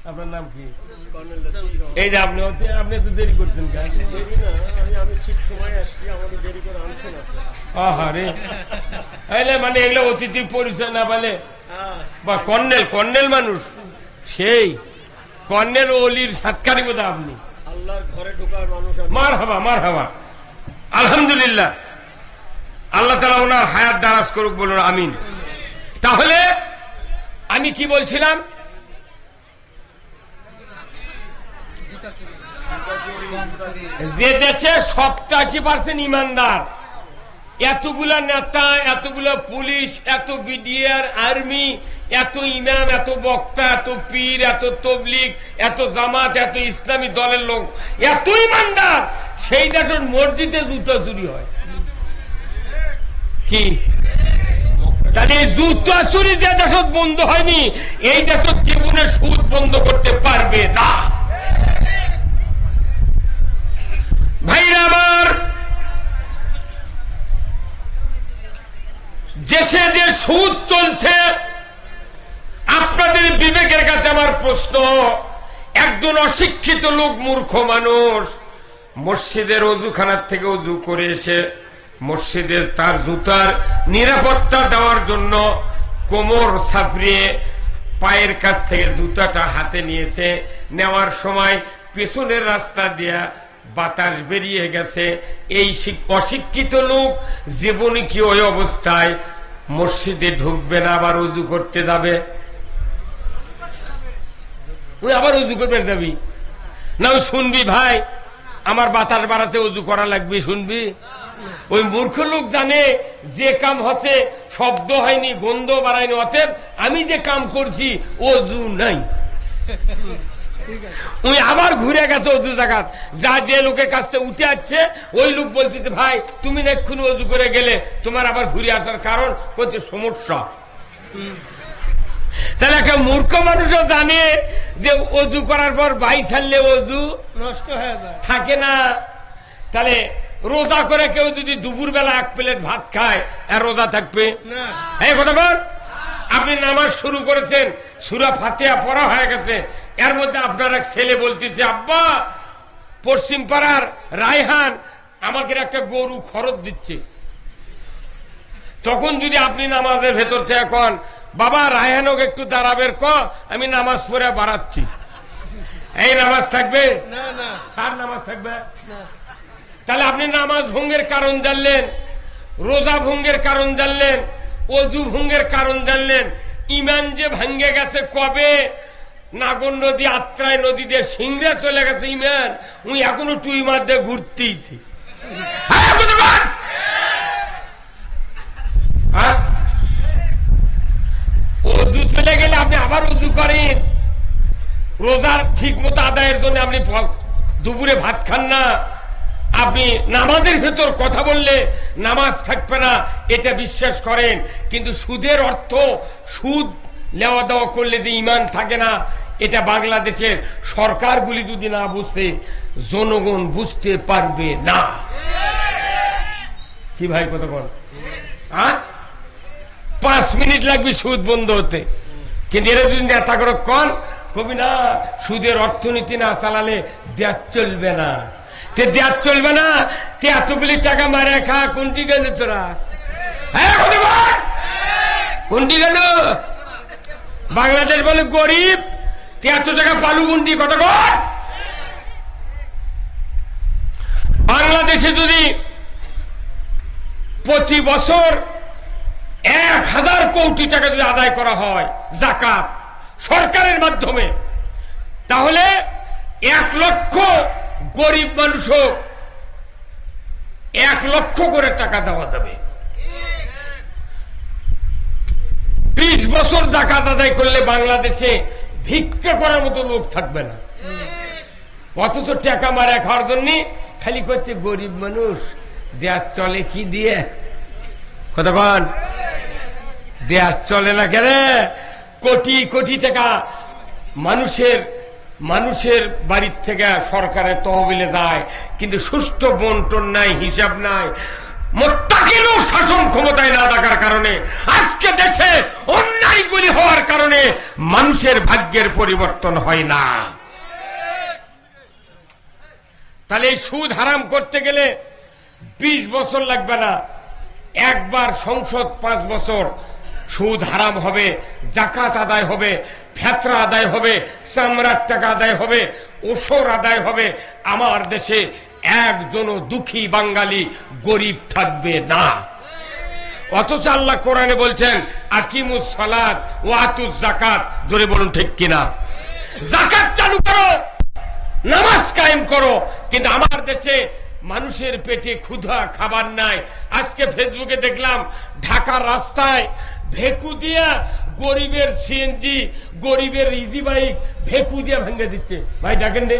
আপনার নাম কি? এই যে আপনি আপনি তো দেরি করছেন কেন? মানে এগুলো অতিথির পরিচয় না বলে বা কর্নেল কর্নেল মানুষ, সেই কর্নেল অলির সাতকারী বোধ আপনি। আল্লাহর ঘরে ঢোকার মানুষ। মার হাবা মার হাবা, আলহামদুলিল্লাহ। আল্লাহ তাআলা ওনার হায়াত দারাজ করুক, বলুন আমিন। তাহলে আমি কি বলছিলাম? যে দেশে 87% ইমানদার, এতগুলা নেতা, এতগুলা পুলিশ, এত বিডিআর, আর্মি, এত ইমাম, এত বক্তা, এত পীর, এত তবলিগ, এত জামাত, এত ইসলামী দলের লোক, এত ইমানদার, সেই দেশের মসজিদে জুতা চুরি হয়। কি তাহলে জুতা চুরি যে দেশত বন্ধ হয়নি, এই দেশত জীবনে সুদ বন্ধ করতে পারবে না। ভাইরা আমার, দেশে যে সুদ চলছে, আপনাদের বিবেকের কাছে আমার প্রশ্ন, একজন অশিক্ষিত লোক, মূর্খ মানুষ, মসজিদের অজুখানার থেকে অজু করে এসে মসজিদের তার জুতার নিরাপত্তা দেওয়ার জন্য কোমর সাফরিয়ে পায়ের কাছ থেকে জুতাটা হাতে নিয়েছে। নেওয়ার সময় পেছনের রাস্তা দিয়া বাতাস বেরিয়ে গেছে। এই অশিক্ষিত লোক জীবনে কি ওই অবস্থায় মসজিদে ঢুকবে না, আবার উজু করতে যাবে? তুই আবার উজু করবে যাবি না? শুনবি ভাই আমার বাতাস বাড়াতে উজু করা লাগবে, শুনবি? ওই মূর্খ লোক জানে যে কাম হচ্ছে শব্দ হয়নি, গন্ধ বাড়ায়নি, অতএব আমি যে কাম করছি অজু নাই। ওই আবার ঘুরে গেছে অজু জায়গা, যা যে লোকের কাছ থেকে উঠে আসছে ওই লোক বলতেছে ভাই তুমি না এক্ষুনি অজু করে গেলে, তোমার আবার ঘুরে আসার কারণ হচ্ছে সমস্যা। তাহলে একটা মূর্খ মানুষও জানে যে অজু করার পর বাই ছাড়লে অজু নষ্ট হয়ে যায়, থাকে না। তাহলে রোজা করে কেউ যদি দুপুর বেলা 1 প্লেট ভাত খায়, আর রোজা থাকবে না? এই কথা বল। আপনি নামাজ শুরু করেছেন, সূরা ফাতিহা পড়া হয়ে গেছে, এর মধ্যে আপনার এক ছেলে বলতেছে আব্বা পশ্চিম পাড়ার রায়হান আমাকে একটা গরু খরচ দিচ্ছে। তখন যদি আপনি নামাজের ভেতর থেকে কন বাবা রায়হানকে একটু দাঁড়াবের ক, আমি নামাজ পড়ে বাড়াচ্ছি, এই নামাজ থাকবে না? না, স্যার নামাজ থাকবে না। তাহলে আপনি নামাজ ভঙ্গের কারণ জানলেন, রোজা ভঙ্গের কারণ জানলেন, অজু ভঙ্গের কারণ জানলেন। ইমান যে ভাঙ্গে গেছে কবে? নাগর নদী, আত্রাই নদী দিয়ে সিংড়ে চলে গেছে ইমান, উনি এখনো টুই মার দিয়ে ঘুরতেইছে। অজু চলে গেলে আপনি আবার অজু করেন, রোজার ঠিক মতো আদায়ের জন্য আপনি দুপুরে ভাত খান না, আপনি নামাজের ভেতর কথা বললে নামাজ থাকবে না, এটা বিশ্বাস করেন। কিন্তু সুদের অর্থ, সুদ লেওয়া দেওয়া করলে যে ইমান থাকে না, এটা বাংলাদেশের সরকারগুলি যদি না বুঝে, জনগণ বুঝতে পারবে না। কি ভাই কথা বল? 5 মিনিট লাগবে সুদ বন্ধ হতে, কিন্তু এরা যদি নেতা করে কন কবি না সুদের অর্থনীতি না চালালে দেশ চলবে না, দেশ চলবে না, এতগুলি টাকা মারে খা, কোনটি গেল তোরা? কোনটি গেল? বাংলাদেশ বলে গরিব, এত টাকা পালু কোনটি? কথা কর। বাংলাদেশে যদি প্রতি বছর 1000 কোটি টাকা যদি আদায় করা হয় যাকাত সরকারের মাধ্যমে, তাহলে 1 লক্ষ গরিব মানুষ 1 লক্ষ করে টাকা দেওয়া যাবে। 20 বছর যাকাত আদায় করলে বাংলাদেশে ভিক্ষা করার মতো লোক থাকবে না। অথচ টাকা মারা খাওয়ার জন্য খালি করছে গরিব মানুষ, দেশ চলে কি দিয়ে? কতক্ষণ দেশ চলে না কেন? কোটি কোটি টাকা মানুষের মানুষের বাড়ির থেকে সরকারের তহবিলে যায়, কিন্তু সুষ্ঠু বন্টন নাই, হিসাব নাই। মোত্তাকিলও শাসন ক্ষমতায় না থাকার কারণে আজকে দেশে অন্যায়গুলি হওয়ার কারণে মানুষের ভাগ্যের পরিবর্তন হয় না। তাহলে এই সুদ হারাম করতে গেলে 20 বছর লাগবে না, একবার সংসদ 5 বছর সুদ হারাম হবে, জাকাত আদায় হবে, ফেতরা আদায় হবে, চামড়ার টাকা আদায় হবে, ওসর আদায় হবে। আমার দেশে একজনও দুঃখী বাঙালি গরিব থাকবে না। অথচ আল্লাহ কোরআনে বলছেন আকিমুস সালাত ওয়া আতুজ যাকাত। জোরে বলুন ঠিক কিনা? যাকাত চালু করো, নামাজ কায়েম করো। কিন্তু আমার দেশে মানুষের পেটে ক্ষুধা, খাবার নাই। আজকে ফেসবুকে দেখলাম ঢাকার রাস্তায় ভেকু দিয়া গরিবের সিএনজি, গরিবের ইজি বাইক ভেকু দিয়া ভেঙে দিচ্ছে। ভাই ডাকেন রে,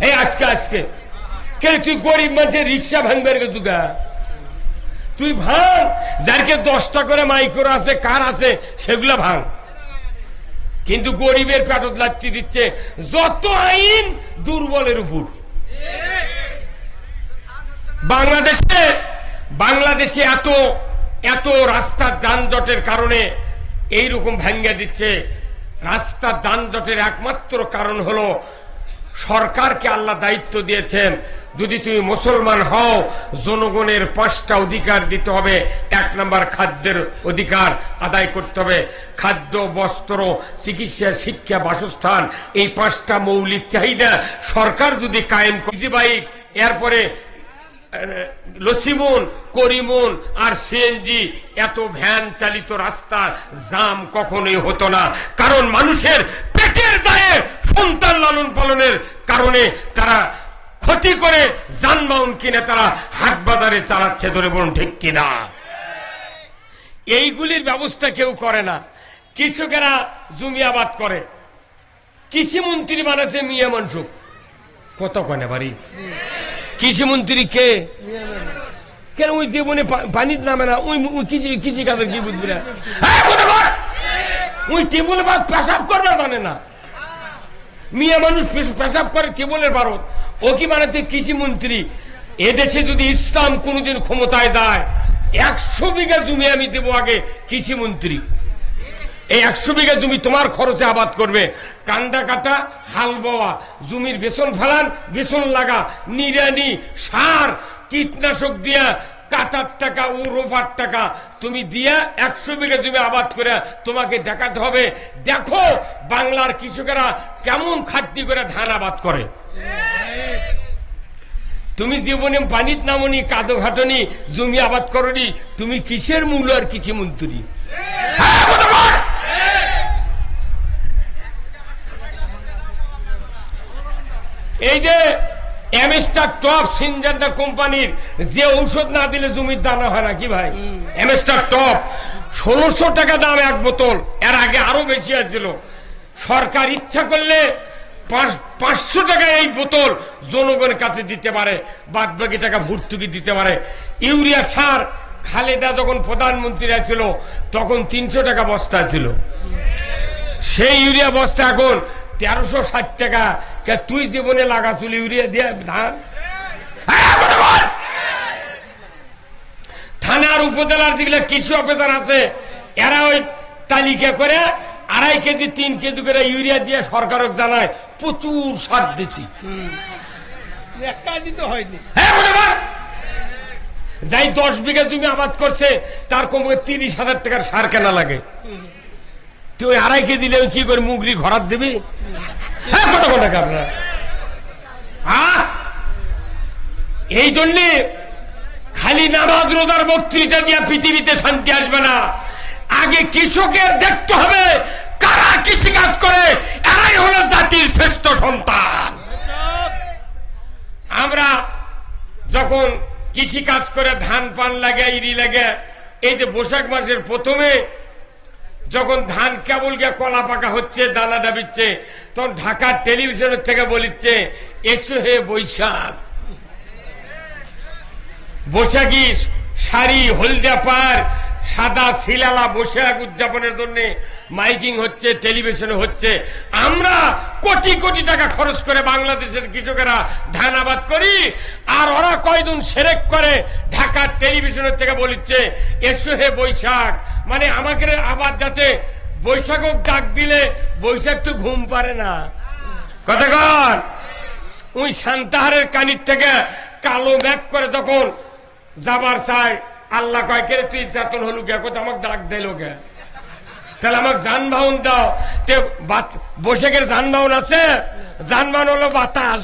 এই আজকে কে তুই গরিব মানুষের রিক্সা ভাঙবে গা? তুই ভাঙ, যারকে 10টা করে মাইক্রো আছে, কার আছে, সেগুলা ভাঙ। কিন্তু গরিবের পেটত লাচ্ছি দিচ্ছে। যত আইন দুর্বলের উপর। বাংলাদেশে এত রাস্তার যানজটের কারণে এইরকম ভাঙ্গা দিচ্ছে। রাস্তার যানজটের একমাত্র কারণ হলো সরকারকে আল্লাহ দায়িত্ব দিয়েছেন, যদি তুমি মুসলমান হও জনগণের 5টা অধিকার দিতে হবে। 1 নম্বর খাদ্যের অধিকার আদায় করতে হবে। খাদ্য, বস্ত্র, চিকিৎসা, শিক্ষা, বাসস্থান, এই 5টা মৌলিক চাহিদা সরকার যদি কায়েম করে, বাইক, এরপরে লসিমুন, করিমুন আর সিএনজি, এত ভ্যান চালিত রাস্তা জাম কখনোই হতো না। কারণ মানুষের পেটের দায়ে সন্তান লালন পালনের কারণে তারা ক্ষতি করে যানবাহন কিনে তারা হাট বাজারে চালাচ্ছে। ধরে বলুন ঠিক কিনা? এইগুলির ব্যবস্থা কেউ করে না। কৃষকেরা জমি আবাদ করে, কৃষি মন্ত্রী বানাচ্ছে মিয়া মনসুখ। কত কনে বাড়ি কৃষিমন্ত্রী কে? কেন ওই জীবনে পানির নামে না? ওই কৃষি কাজের কি বুঝবি না? ওই টেবুল বাদ পেশাব করবে জানে না। মিয়া মানুষ পেশাব করে টেবুলের ভারত। ও কি বানাচ্ছে কৃষিমন্ত্রী? এদেশে যদি ইসলাম কোনদিন ক্ষমতায় দেয় 100 বিঘা জমি আমি দেবো আগে কৃষিমন্ত্রী। এই 100 বিঘা জমি তোমার খরচে আবাদ করবে। কান্দা কাটা, হাল বাওয়া, জমির বেসন ফেলান, বেসন লাগা, নিড়ানি, সার, কীটনাশক দিয়া কাটার টাকা ও রোপার টাকা তুমি দিয়া 100 বিঘা জমি আবাদ করে তোমাকে দেখাতে হবে, দেখো বাংলার কৃষকেরা কেমন খাটনি করে ধান আবাদ করে। তুমি জীবনে পানির নামনি, কাদো ঘাটনি, জমি আবাদ করনি, তুমি কিসের মূল আর কৃষিমন্ত্রী? এই যে এমএস্টার টপ সিনজেন্টা কোম্পানির যে ঔষধ না দিলে জমির দানা হয় না কি ভাই? এমএস্টার টপ 1600 টাকা দাম 1 বোতল। এর আগে আরো বেশি আছিল। সরকার ইচ্ছা করলে 500 টাকা এই বোতল জনগণের কাছে দিতে পারে, বাদ বাকি টাকা ভর্তুকি দিতে পারে। ইউরিয়া সার খালেদা যখন প্রধানমন্ত্রী ছিল তখন 300 টাকা বস্তা ছিল। সেই ইউরিয়া বস্তা এখন 1360 টাকা। তুই জীবনে লাগাছিল ইউরিয়া দিয়ে ধান? থানার উপজেলার যেগুলো কৃষি অফিসার আছে এরা ওই তালিকা করে 2.5 কেজি 3 কেজি করে ইউরিয়া দিয়ে সরকারক জানায় প্রচুর সার দিচ্ছি। যাই 10 বিঘা জমি আবাদ করছে তার কমে 30,000 টাকার সার কেনা লাগে। তুই 2.5 কেজি দিলে কি করে মুগরি ঘরাত দিবি? এই জন্য খালি নামাজ রোজার বক্তৃতা দিয়া পৃথিবীতে শান্তি আসবে না। আগে কৃষকের দেখতে হবে কারা কৃষি কাজ করে, এরাই হলো জাতির শ্রেষ্ঠ সন্তান। আমরা যখন কৃষি কাজ করে ধান পান লাগে, ইরি লাগে, এই যে বৈশাখ মাসের প্রথমে যখন ধান কেবল গিয়ে কলা পাকা হচ্ছে, দানা দাবিচ্ছে, তখন ঢাকার টেলিভিশনের থেকে বলিচ্ছে এসো হে বৈশাখ। বৈশাখী শাড়ি, হলদিয়া পার, সাদা শিলালা বৈশাখ উদযাপনের জন্য মাইকিং হচ্ছে, টেলিভিশনে হচ্ছে। আমরা কোটি কোটি টাকা খরচ করে বাংলাদেশের কৃষকেরা ধান আবাদ করি, আর ওরা কয়দিন সেরেক করে ঢাকার টেলিভিশনের থেকে বলিচ্ছে এসো হে বৈশাখ। মানে আমাকে আবাদ যাতে বৈশাখ ডাক দিলে বৈশাখ তো ঘুম পারে না। কথা কর, ওই সান্তাহারের কানির থেকে কালো ব্যাগ করে তখন যাবার চাই, আল্লাহ কয় কে তুই যাতন হলু গে, কোথাও আমাকে ডাক দিল গে, তাহলে আমাকে যানবাহন দাও। বৈশাখের যানবাহন আছে, যানবাহন হলো বাতাস।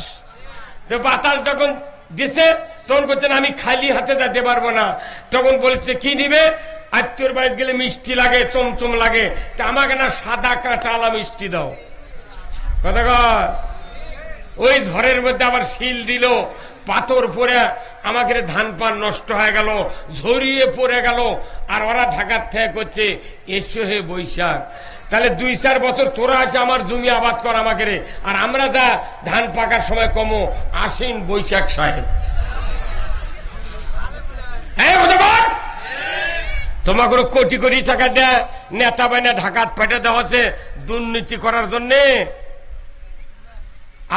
তো বাতাস যখন দিছে তখন করছেন আমি খালি হাতে যেতে পারবো না, তখন বলেছে কি নিবে, আত্মীয়র বাড়িতে গেলে মিষ্টি লাগে, চমচম লাগে, তা আমাকে না সাদা কাঁটালা মিষ্টি দাও। কথা কর, ওই ঝড়ের মধ্যে আবার শিল দিল, পাথর পরে আমাকে ধান পান নষ্ট হয়ে গেল, ঝরিয়ে পড়ে গেল। আর ওরা ঢাকার থেকে করছে এসো হে বৈশাখ। তাহলে 2-4 বছর তোরা আছে আমার জমি আবাদ কর আমাকে, আর আমরা যা ধান পাকার সময় কমো আশ্বিন বৈশাখ সাহেব। হ্যাঁ তোমাকে কোটি কোটি টাকা দেয় নেতা বাইনা ঢাকাত পেটে দেওয়া আছে দুর্নীতি করার জন্যে।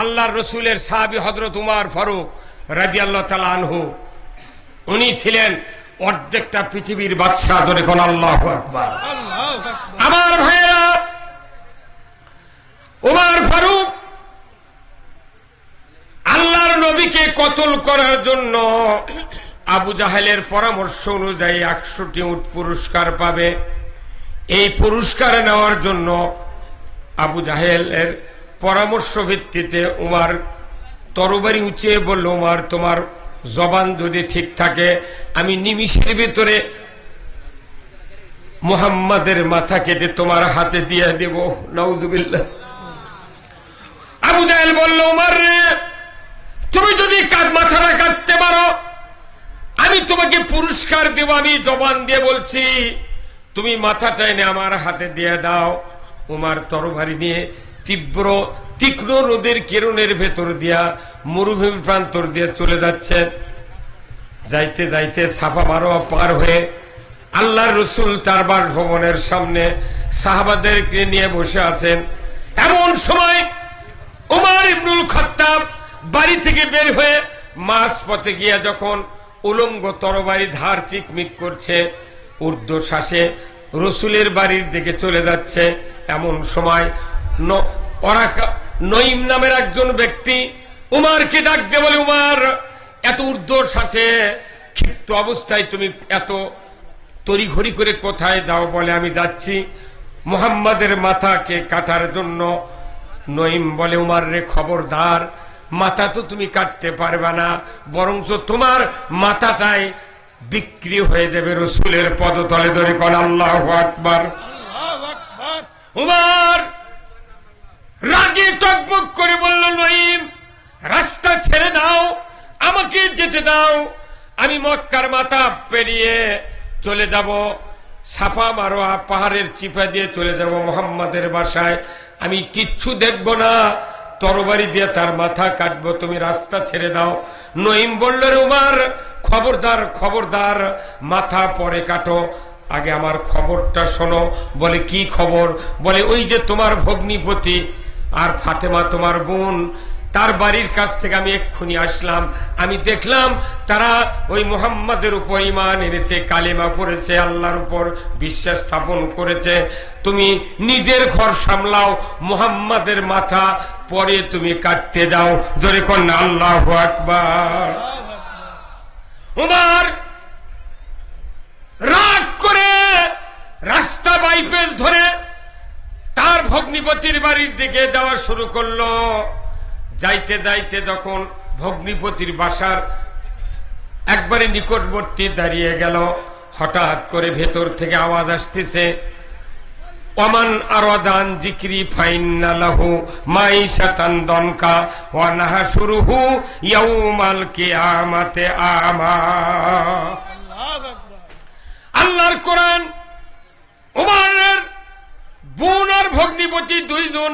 আল্লাহ রসুলের সাহাবী হযরত উমর ফারুক রাদিয়াল্লাহু তাআলা আনহু, উনি ছিলেন অর্ধেকটা পৃথিবীর বাদশাহ। ধরে কোন আল্লাহু আকবার। আমার ভাইয়েরা, উমর ফারুক আল্লাহর নবীকে কতল করার জন্য আবু জাহেলের পরামর্শ অনুযায়ী 100টি উট পুরস্কার পাবে। এই পুরস্কার নেওয়ার জন্য আবু জাহেলের পরামর্শ ভিত্তিতে উমর তরবারি উঁচিয়ে বলল, উমর তোমার জবান যদি ঠিক থাকে আমি নিমিষের ভিতরে মুহাম্মাদের মাথা কেটে তোমার হাতে দিয়ে দেব। নাউযুবিল্লাহ। আবু জাহেল বলল, উমর রে, তুমি যদি মাথাটা কাটতে পারো আমি তোমাকে পুরস্কার দেব। আমি জবান দিয়ে বলছি, তুমি মাথাটা এনে আমার হাতে দিয়ে দাও। উমর তরবারি নিয়ে তীক্ষ্ণ রোদের কিরণের ভেতর দিয়া মরুভূমি প্রান্তর দিয়ে চলে যাচ্ছে। যাইতে যাইতে সাফা মারোয়া পার হয়ে আল্লাহর রাসূল তার বাসভবনের সামনে সাহাবাদেরকে নিয়ে বসে আছেন। এমন সময় উমর ইবনুল খাত্তাব বাড়ি থেকে বের হয়ে মাঝপথে গিয়া যখন উলঙ্গ তরবারি ধার চিকমিক করছে, ঊর্ধ্বশ্বাসে রসুলের বাড়ির দিকে চলে যাচ্ছে। এমন সময় নঈম নামের একজন ব্যক্তি উমরকে ডাক দিয়ে বলে, উমর এত ঊর্ধ্বশ্বাসে ক্ষিপ্ত অবস্থায় তুমি এত তড়িঘড়ি করে কোথায় যাও? বলে আমি যাচ্ছি মুহাম্মাদের মাথাকে কাটার জন্য। নঈম বলে, উমর রে খবরদার, মাথা তো তুমি কাটতে পারবে না, বরঞ্চ তোমার মাথাটাই বিক্রি হয়ে যাবে রসুলের পদতলে। ধরে কোন আল্লাহু আকবার। উমর রাগে টকবক করে বলল, নঈম রাস্তা ছেড়ে দাও, আমাকে যেতে দাও। আমি মক্কার মাথা পেরিয়ে চলে যাব, সাফা মারোয়া পাহাড়ের চিপা দিয়ে চলে যাব মুহাম্মাদের বাসায়। আমি কিচ্ছু দেখব না, তরবারি দিয়ে তার মাথা কাটবো, তুমি রাস্তা ছেড়ে দাও। নঈম বলল, রে উমর খবরদার খবরদার, মাথা পরে কাটো, আগে আমার খবরটা শোনো। বলে কি খবর? বলে ওই যে তোমার ভগ্নিপতি আর ফাতেমা তোমার বোন, তার বাড়ির কাছ থেকে আমি এক্ষুনি আসলাম। আমি দেখলাম তারা ওই মুহাম্মাদের উপর ঈমান এনেছে, কালিমা পড়েছে, আল্লাহর উপর বিশ্বাস স্থাপন করেছে। তুমি নিজের ঘর সামলাও, মুহাম্মাদের মাথা পরে তুমি কাটতে দাও। জোরে কোন আল্লাহু আকবার। উমর রাগ করে রাস্তা বাইপাস ধরে তার ভগ্নিপতির বাড়ির দিকে যাওয়া শুরু করলো। যাইতে যাইতে যখন ভগ্নিপতির বাসার একবারে নিকটবর্তী দাঁড়িয়ে গেল, হঠাৎ করে ভেতর থেকে আওয়াজ আসতেছে, ওমান আরাদান জিকরি ফাইন্না লাহু মাইশাতান দনকা ওয়া নাহশুরুহু ইয়াউমাল কিয়ামাতি আমা। আল্লাহর কোরআন উমরের বোন আর ভগ্নিপতি দুইজন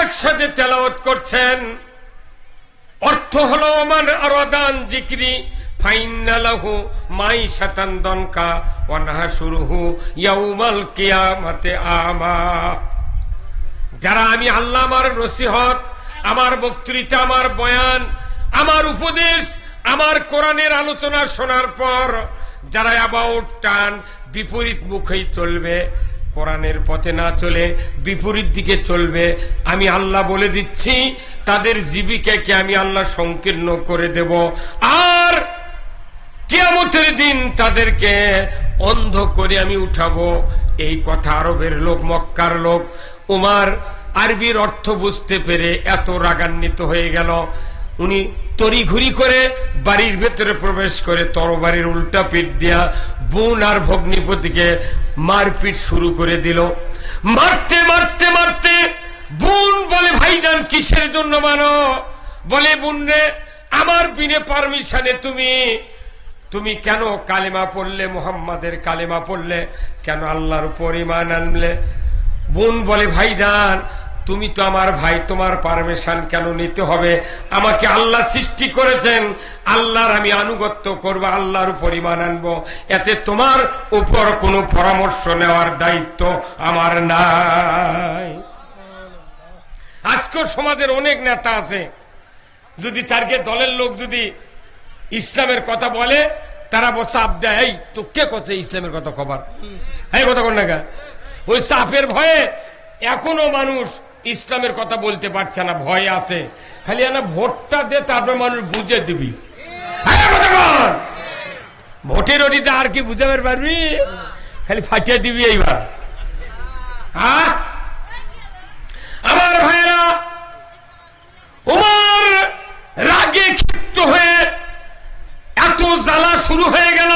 একসাথে তেলাওয়াত করছেন। অর্থ হলো ওমান আরাদান জিকরি ফাইন্না লাহু মাইশাতান দনকা ওয়া নাহশুরুহু ইয়াউমাল কিয়ামাতি আমা। যারা আমি আল্লাহ, আমার নসিহত, আমার বক্তৃতা, আমার বয়ান, আমার উপদেশ, আমার কোরআনের আলোচনা শোনার পর যারা অ্যাবাউট টান বিপরীত মুখেই চলবে, কোরআনের পথে না চলে বিপরীত দিকে চলবে, আমি আল্লাহ বলে দিচ্ছি তাদের জীবিকাকে আমি আল্লাহ সংকীর্ণ করে দেব। আর কিয়ামতের দিন তাদেরকে অন্ধ করে আমি উঠাবো। এই কথা আরবের লোক, মক্কার লোক উমার আরবির অর্থ বুঝতে পেরে এত রাগান্বিত হয়ে গেল, উনি তড়িঘড়ি করে বাড়ির ভেতরে প্রবেশ করে তরবারির উল্টা পিঠ দিয়া বোন আর ভগ্নিপতিকে মারপিট শুরু করে দিল। মারতে মারতে মারতে বোন বলে, ভাইজান কিসের জন্য মানো? বলে, বোন রে, আমার বিনে পারমিশনে তুমি কেন কালেমা পড়লে, মুহাম্মাদের কালেমা পড়লে, কেন আল্লাহর উপর ঈমান আনলে? বোন বলে, ভাইজান তুমি তো আমার ভাই, তোমার পারমিশন কেন নিতে হবে? আমাকে আল্লাহ সৃষ্টি করেছেন, আল্লাহর আমি আনুগত্য করব, আল্লাহর উপর ঈমান আনবো, এতে তোমার উপর কোনো পরামর্শ নেওয়ার দায়িত্ব আমার নাই। আজকের সমাজের অনেক নেতা আছে, যদি তারকে দলের লোক যদি ইসলামের কথা বলে, তারা চাপ দেয়, এই তো কে কথা ইসলামের কথা খবর, এই কথা কর না গা। ওই চাপের ভয়ে এখনো মানুষ ইসলামের কথা বলতে পারছে না, ভয় আছে। খালি না ভোটটা দে, তারপর মানুষ বুঝে দিবি। ভোটের ওটিতে আর কি বুঝাতে পারবি? খালি ফাটিয়ে দিবি এইবার। আমার ভাইরা, উমর রাগে ক্ষিপ্ত হয়ে এত জ্বালা শুরু হয়ে গেল,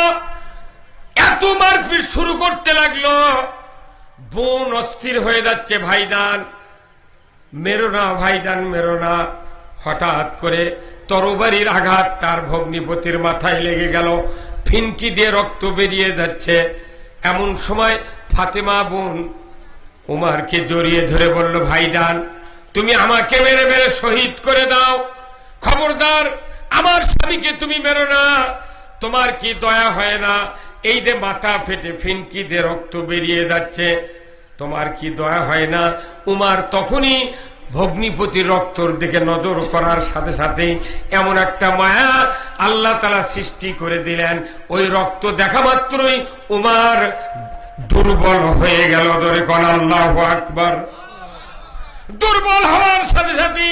এত মারপিট শুরু করতে লাগলো, বোন অস্থির হয়ে যাচ্ছে, ভাইজান মেরো না, ভাইজান মেরো না। হঠাৎ করে তরবারির আঘাত তার ভগ্নিপতির মাথায় লেগে গেল, ফিনকি দিয়ে রক্ত বেরিয়ে যাচ্ছে। এমন সময় ফাতেমা বোন উমারকে জড়িয়ে ধরে বলল, ভাইজান তুমি আমাকে মেরে মেরে শহীদ করে দাও, খবরদার আমার স্বামীকে তুমি মেরো না, তোমার কি দয়া হয় না? এই যে মাথা ফেটে ফিনকি দিয়ে রক্ত বেরিয়ে যাচ্ছে, তোমার কি দয়া হয় না? উমার তখনই ভগ্নিপতির রক্তর দিকে নজর করার সাথে সাথে এমন একটা মায়া আল্লাহ তাআলা সৃষ্টি করে দিলেন, ওই রক্ত দেখা মাত্রই উমার দুর্বল হয়ে গেল। ধরে কোন আল্লাহু আকবার। দুর্বল হওয়ার সাথে সাথে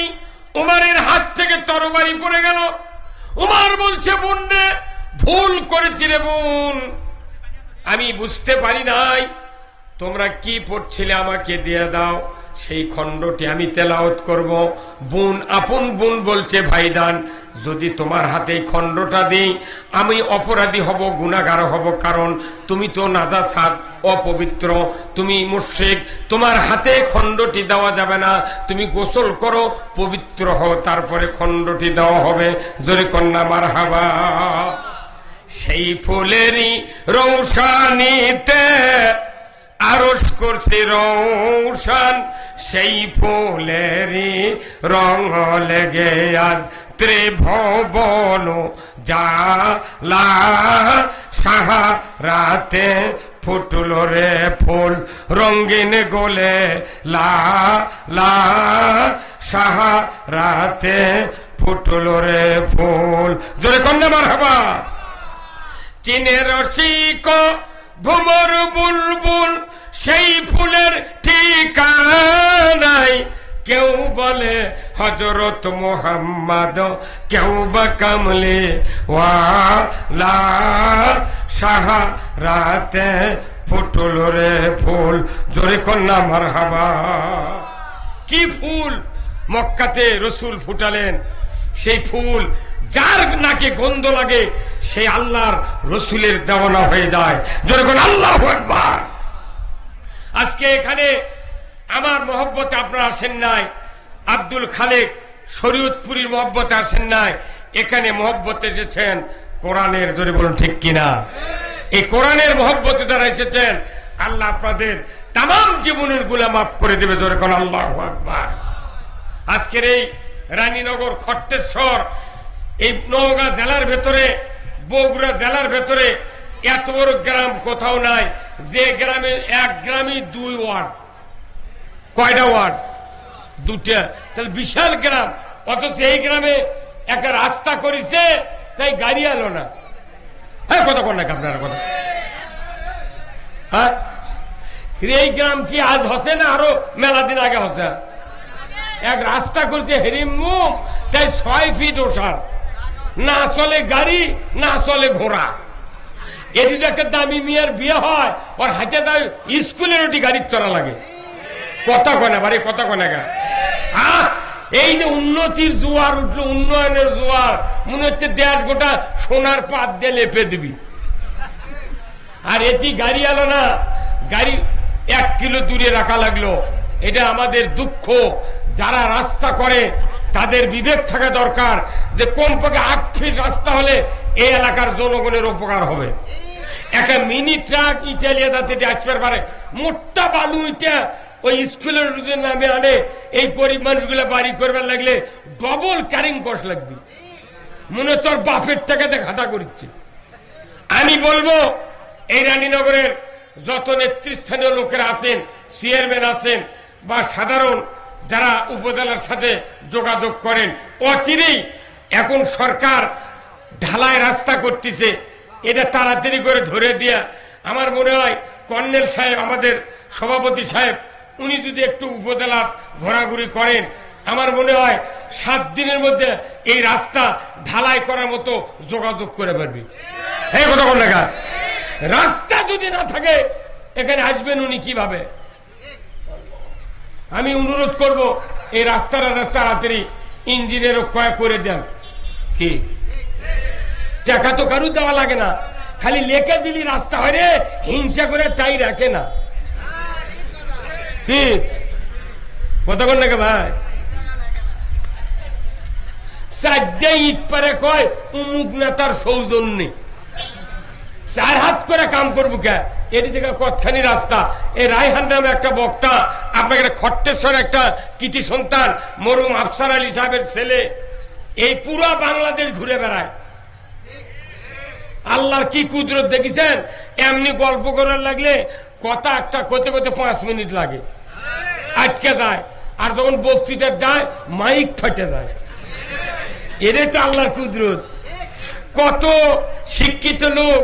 উমারের হাত থেকে তরবারি পড়ে গেল। উমার বলছে, বোন রে, ভুল করেছি রে বোন, আমি বুঝতে পারি নাই, তোমরা কি পড়ছিলে আমাকে দিয়ে দাও, সেই খণ্ডটি আমি তেলাওয়াত করব। বোন, আপন বোন বলছে, ভাইজান যদি তোমার হাতে খণ্ডটা দিই আমি অপরাধী হব, গুনাহগার হব, কারণ তুমি তো নাজাসাত, অপবিত্র, তুমি মুশরিক, তোমার হাতে খণ্ডটি দেওয়া যাবে না, তুমি গোসল করো, পবিত্র হও, তারপরে খণ্ডটি দেওয়া হবে। জোরে কন্যা মারহাবা। সেই ফুলেরই রৌশানীতে আরশ করছে রৌশান, সেই ফুলেরই রং লেগে আজ ত্রিভুবন জালা, সাহারাতে ফুটল রে ফুল রঙিন গোলে লা লা, সাহারাতে ফুটল রে ফুল। জোরে কন্যা মারহাবা। চীনের রসিক ভুমর বুলবুল, সেই ফুলের ঠিকানাই, কেউ বলে হযরত মুহাম্মদ, কেউ বা কামলে ওয়ালা, সাহারাতে ফুটল রে ফুল। জোরে কন্যা মারহাবা। কি ফুল মক্কাতে রসুল ফুটালেন, সেই ফুল যার নাকে গন্ধ লাগে সেই আল্লাহর রসুলের দেওয়ানা হয়ে যায়। যখন আল্লাহু আকবার। আজকে এখানে আমার মহব্বতে আপনারা আসেন নাই, আব্দুল খালেক শরীয়তপুরীর মহব্বতে আসেন নাই, এখানে মহব্বতে এসেছেন কোরআনের। জোরে বলুন ঠিক কিনা? এই কোরআনের মহব্বতে যারা এসেছেন, আল্লাহ আপনাদের তামাম জীবনের গুনাহ মাফ করে দেবে। জোরে কোন আল্লাহু আকবার। আজকের এই রানীনগর, খট্টেশ্বর, এই নওগাঁ জেলার ভেতরে বগুড়া জেলার ভেতরে এত বড় গ্রাম কোথাও নাই যে গ্রামে এক গ্রামে 2 ওয়ার্ড। কয়টা ওয়ার্ড? 2টা। তাহলে বিশাল গ্রাম, অথচ এই গ্রামে একটা রাস্তা করেছে তাই গাড়ি এলো না। হ্যাঁ, কথা কন না আপনারা কথা। হ্যাঁ, এই গ্রাম কি আজ হচ্ছে না আরো মেলা দিন আগে হচ্ছে? এক রাস্তা করছে হেরিমুখ, তাই 6 ফিট ওষার, না চলে গাড়ি না চলে ঘোড়া। এদিকে একটা দামি মেয়ের বিয়ে হয়, ওর হাতে তাই স্কুলের ওটি গাড়ির চড়া লাগে। কথা কনে বাড়ি, কথা কনে গা। এই যে উন্নতির জোয়ার উঠলো, উন্নয়নের জোয়ার, মনে হচ্ছে দেশ গোটা সোনার পাত দিয়ে লেপে দিবি। আর এটি গাড়ি এলো না, গাড়ি 1 কিলো দূরে রাখা লাগলো। এটা আমাদের দুঃখ। যারা রাস্তা করে তাদের বিবেক থাকা দরকার যে কমপক্ষে 8 ফিট রাস্তা হলে এই এলাকার জনগণের উপকার হবে। একটা মিনি ট্রাক ইটালিয়া যাতে আসতে পারে, মোটা বালু ইটা ওই স্কুলের নামে আনে, এই গরিব মানুষগুলো বাড়ি করবার লাগলে ডবল ক্যারিং কস্ট লাগবে। মনে তোর বাপের টাকাতে ঘাটা করছে। আমি বলবো এই রানীনগরের যত নেতৃস্থানীয় লোকেরা আছেন, চেয়ারম্যান আছেন বা সাধারণ যারা উপজেলার সাথে যোগাযোগ করেন, অচিরেই এখন সরকার ঢালাই রাস্তা করতেছে, এটা তাড়াতাড়ি করে ধরে দিয়া আমার মনে হয় কর্নেল সাহেব, আমাদের সভাপতি সাহেব, উনি যদি একটু উপজেলা ঘোরাঘুরি করেন, আমার মনে হয় 7 দিনের মধ্যে এই রাস্তা ঢালাই করার মতো যোগাযোগ করে পারবি। এই কথা কোন লেখা? রাস্তা যদি না থাকে এখানে আসবেন উনি কিভাবে? আমি অনুরোধ করব এই রাস্তাটা তাড়াতাড়ি ইঞ্জিনের ক্ষয় করে দেন। কি টাকা তো কারু দেওয়া লাগে না, খালি লেখে দিলি রাস্তা হয় রে, হিংসা করে তাই রাখে না। কি কথা কন নাকি ভাই? 4 ইট পারে কয় উমুক নেতার সৌজন্যে 4 হাত করে কাম করবো কে? এর থেকে কতখানি রাস্তা। এই রায়হান নামে একটা বক্তা, আপনাকে খট্টেশ্বর একটা কৃতি সন্তান মরুম আফসার আলী সাহেবের ছেলে, এই পুরো বাংলাদেশ ঘুরে বেড়ায়। আল্লাহর কি কুদরত দেখেছেন? এমনি গল্প করার লাগলে কথা একটা করতে করতে 5 মিনিট লাগে, আটকে যায়। আর যখন বক্তৃতা যায় মাইক ফাটে যায়। এটাই তো আল্লাহর কুদরত। কত শিক্ষিত লোক,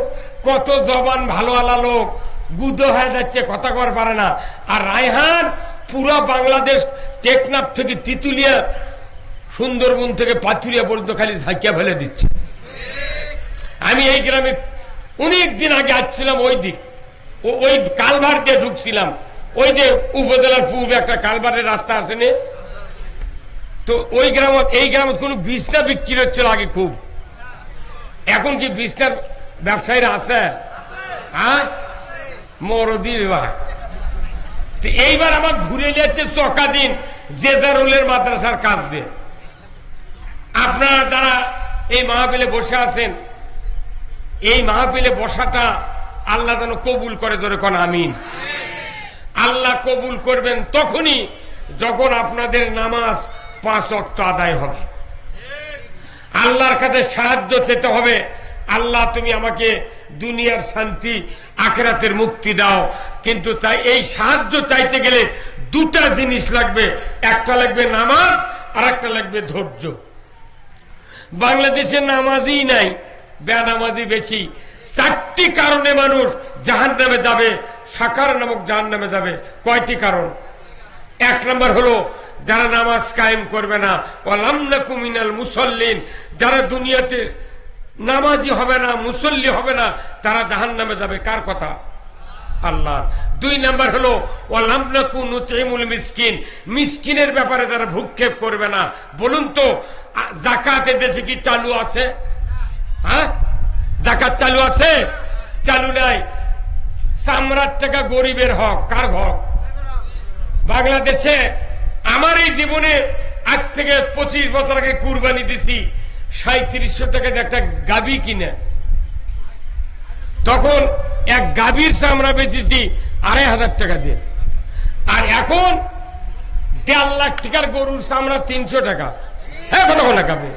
কত জবান ভালো আলা লোক গুদো হয়ে যাচ্ছে, কথা কর পারে না। আর রায়হান পুরো বাংলাদেশ, টেকনাফ থেকে তিতুলিয়া, সুন্দরবন থেকে পাথুরিয়া পর্যন্ত খালি ঝাঁকিয়া ফেলে দিচ্ছে। আমি এই গ্রামে অনেক দিন আগে আসছিলাম, ওই দিক ওই কালভার দিয়ে ঢুকছিলাম। ওই যে উপজেলার পূর্বে একটা কালভারের রাস্তা আসেনি তো, ওই গ্রাম, এই গ্রামে কোনো বিছনা বিক্রি হচ্ছিল আগে খুব। এখন কি বিছনার ব্যবসায়ীরা আছে? হ্যাঁ, মরদির ভাই। এইবার আমার ঘুরে যাচ্ছে চকাদিন জেজারুলের মাদ্রাসার কাজ দিয়ে। আপনারা যারা এই মাহফিলে বসে আছেন, এই মাহফিলে বসাটা আল্লাহ যেন কবুল করে, ধরে কোন আমিন। আল্লাহ কবুল করবেন তখনই যখন আপনাদের নামাজ 5 ওয়াক্ত আদায় হবে। আল্লাহর কাছে সাহায্য চেতে হবে, আল্লাহ তুমি আমাকে দুনিয়ার শান্তি আখিরাতের মুক্তি দাও। কিন্তু তাই এই সাহায্য চাইতে গেলে 2টা জিনিস লাগবে, একটা লাগবে নামাজ আর একটা লাগবে ধৈর্য। বাংলাদেশে নামাজই নাই, বেনামাজি বেশি। 4টি কারণে মানুষ জাহান্নামে যাবে, সাকার নামক জাহান্নামে যাবে। কয়টি কারণ? 1 নম্বর হলো যারা নামাজ কায়েম করবে না, ওয়ালাম নাকু মিনাল মুসাল্লিন, যারা দুনিয়াতে নামাজি হবে না, মুসল্লি হবে না, তারা জাহান্নামে যাবে। কার কথা? আল্লাহ। 2 নম্বর হলো ওয়ালাম নাকু নুতইমুল মিসকিন, মিসকিনের ব্যাপারে যারা ভূক্ষেপ করবে না। বলুন তো যাকাতে দেশে কি চালু আছে? হ্যাঁ, যাকাত চালু আছে? চালু নাই। চামড়ার টাকা গরিবের হক। কার হক? বাংলাদেশে আমার এই জীবনে আজ থেকে 25 বছর আগে কুরবানি দিছি 3700 টাকা দিয়ে একটা গাভী কিনে। তখন এক গাভীর চামড়া বেচেছি 2500 টাকা দিয়ে। আর এখন 1.5 লাখ টাকার গরুর চামড়া 300 টাকা। হ্যাঁ, কথা বলা গাবে।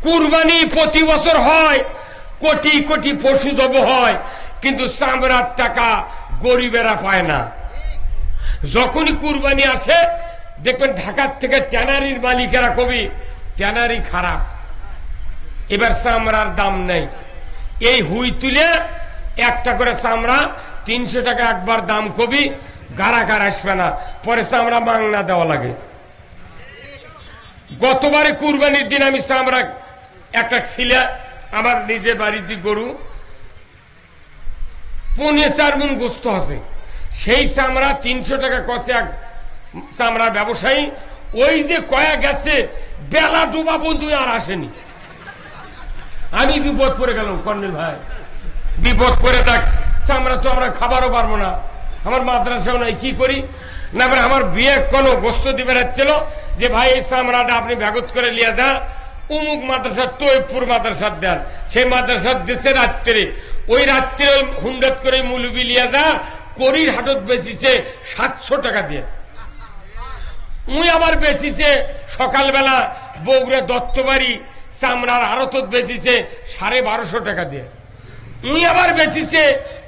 কুরবানি প্রতি বছর হয়, কোটি কোটি পশু জব হয়, কিন্তু চামড়ার টাকা গরিবেরা পায় না। যখনই কুরবানি আসে দেখবেন ঢাকার থেকে ট্যানারির মালিকেরা কবি ট্যানারি খারাপ, এবার চামড়ার দাম নেই। এই হুই তুলে একটা করে চামড়া 300 টাকা একবার দাম কবি, গারাকার আসবে না, পরে চামড়া মাংনা দেওয়া লাগে। গতবারে কুরবানির দিন আমি চামড়া একটা ছিলে আমার নিজের বাড়িতে গরু 4.5 মণ গোস্ত আছে, সেই চামড়া 300 টাকা কষে এক চামড়ার ব্যবসায়ী। ওই যে কয়া গেছে বেলা ডোবা বন্ধু আর আসেনি। আমি বিপদ পড়ে গেলাম কর্নেল ভাই, বিপদ পড়ে দেখ চামড়া তো আমরা খাবারও পারবো না, আমার মাদ্রাসাও নাই, কি করি না। আমার বিয়ে কোনো গোস্ত দিবে রাখছিল যে ভাই এই চামড়াটা আপনি ব্যাগত করে লিয়ে যান অমুক মাদ্রাসার তৈবপুর মাদ্রাসার দেন, সেই মাদ্রাসার দেশে রাত্রে ওই রাত্রে ওই হুন্ডত করে মুলুবি লিয়ে যা করির হাটত বেচিছে 700 টাকা দিয়ে। উই আবার বেচিছে সকালবেলা বগুড়া দত্তবাড়ি চামড়ার আড়তত বেচিছে 1250 টাকা দিয়ে। উই আবার বেচিছে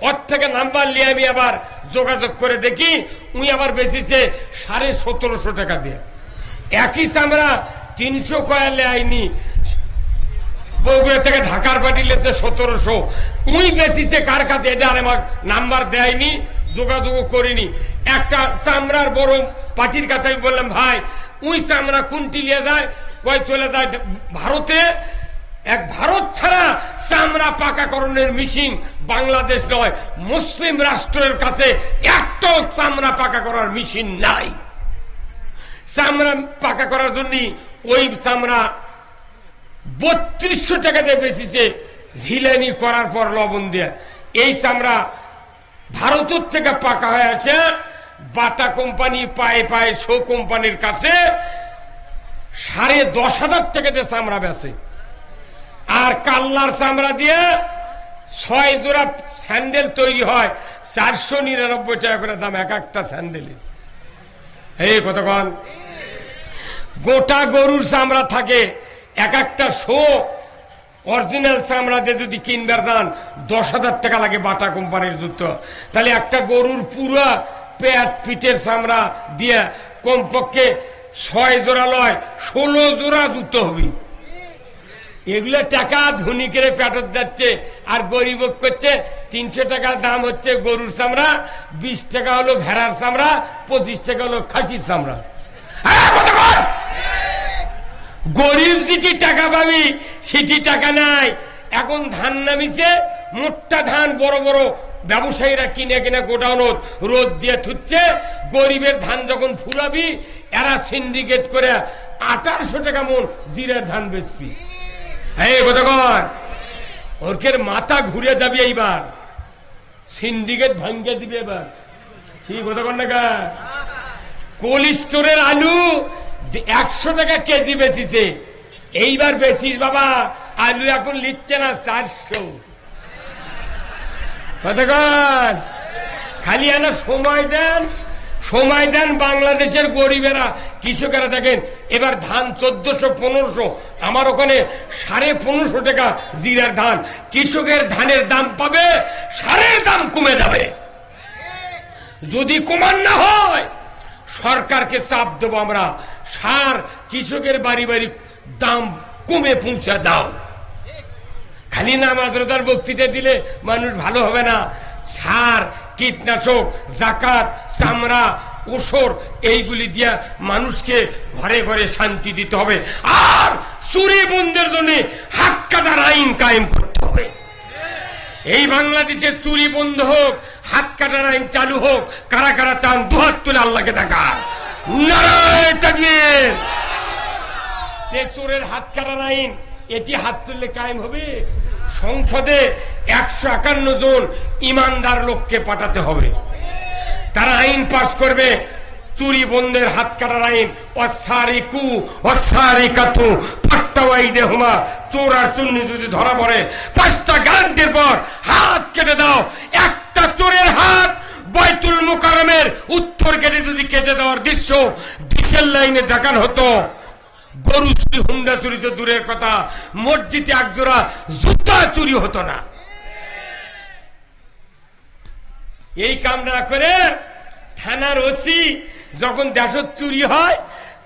ওর থেকে নাম্বার নিয়ে আমি আবার যোগাযোগ করে দেখি উই আবার বেচিছে 1750 টাকা দিয়ে। একই চামড়া 300 কয়ালে আইনি, বগুড়া থেকে ঢাকার পাটি লেছে 1700। উই বেচিছে কার কাছে এটা আর আমার নাম্বার দেয়নি, যোগাযোগ করিনি। একটা চামড়ার বড় পাটির কাছে আমি বললাম ভাই উই চামড়া কোনটি নিয়ে যায়, কয় চলে যায় ভারতে। এক ভারত ছাড়া চামড়া পাকাকরণের মেশিন বাংলাদেশ নয়, মুসলিম রাষ্ট্রের কাছে একটাও চামড়া পাকা করার মেশিন নাই। চামড়া পাকা করার জন্য ওই চামড়া 3200 টাকা দিয়ে বেচিছে ঝিলানি করার পর লবণ দিয়ে। এই চামড়া ভারতের থেকে পাকা হয়ে আছে বাটা কোম্পানি পায়ে পায়ে শো কোম্পানির কাছে 10,500 টাকা দিয়ে চামড়া বেচে। আর কাল্লার চামড়া দিয়ে 6 জোড়া স্যান্ডেল তৈরি হয় 499 টাকা করে দাম এক একটা স্যান্ডেলের। এই কতক্ষণ গোটা গরুর চামড়া থাকে, এক একটা শো অরিজিনাল চামড়া দিয়ে যদি কিনবার দান 10,000 টাকা লাগে বাটা কোম্পানির জুতো। তাহলে একটা গরুর পুরো পেট পিঠের চামড়া দিয়ে কমপক্ষে 6 জোড়া লয় 16 জোড়া জুতো হবে। এগুলো টাকা ধনীকের পেটত যাচ্ছে আর গরিব করছে। 300 টাকার দাম হচ্ছে গরুর চামড়া, 20 টাকা হলো ভেড়ার চামড়া, 25 টাকা হলো খাসির চামড়া। গরিব যেটি টাকা পাবি সেটি টাকা নাই। এখন ধান নামিছে, মোটা ধান বড় বড় ব্যবসায়ীরা কিনে কিনে গোডাউনত রোদ দিয়ে থুচ্ছে। গরিবের ধান যখন ফুরাবি এরা সিন্ডিকেট করে 1800 টাকা মন জিরার ধান বেচবি। এই কতক্ষণ ওরকের মাথা ঘুরে যাবি, এইবার সিন্ডিকেট ভাঙ্গে দিবে। এবার কি কতক্ষণ টাকা কোল্ড স্টোরের আলু 100 টাকা কেজি বেচিছে, এইবার বেচিস বাবা আলু এখন লিখছে না 400। কতক্ষণ খালি আনা সময় দেন, সময় দেন। বাংলাদেশের গরিবেরা কৃষকেরা দেখেন এবার ধান 1400-1500, আমার ওখানে 1550 টাকা জিরার ধান। কৃষকের ধানের দাম পাবে, সারের দাম কমে যাবে। যদি কমান না হয় সরকারকে চাপ দেবো আমরা, সার কৃষকের বাড়ি বাড়ি দাম কমে পৌঁছে দাও। খালি নামাজরতার বক্তৃতা দিলে মানুষ ভালো হবে না। সার, কীটনাশক, জাকাত, চামড়া, ওষুধ এইগুলি দিয়া মানুষকে ঘরে ঘরে শান্তি দিতে হবে। আর চুরি বন্ধের জন্য হাত কাটার আইন কায়েম করতে হবে। এই বাংলাদেশে চুরি বন্ধ হোক, হাত কাটার আইন চালু হোক। কারা কারা চান দুহাত তুলে আল্লাহকে দেখা। নারায়ে তাকবীর। চোরের হাত কাটার আইন এটি হাত তুললে কায়েম হবে। সংসদে 151 জন ইমানদার লোককে পাঠাতে হবে, তারা আইন পাস করবে চুরি বন্ধের হাত কাটার আইন। অসারিকু অসারিকাতু ফাক্তাওয়াইদেহুমা, চোর আর চুন্নি যদি ধরা পড়ে 5টা গ্যারান্টির পর হাত কেটে দাও। একটা চোরের হাত বাইতুল মুকাররমের উত্তর গেটে যদি কেটে দেওয়ার দৃশ্য ডিসেল লাইনে দেখানো হতো, গরু চুরি, হুন্ডা চুরি তো দূরের কথা, মসজিদে একজোড়া জুতা চুরি হতো না। এই কাম না করে থানার ওসি যখন দেশত চুরি হয়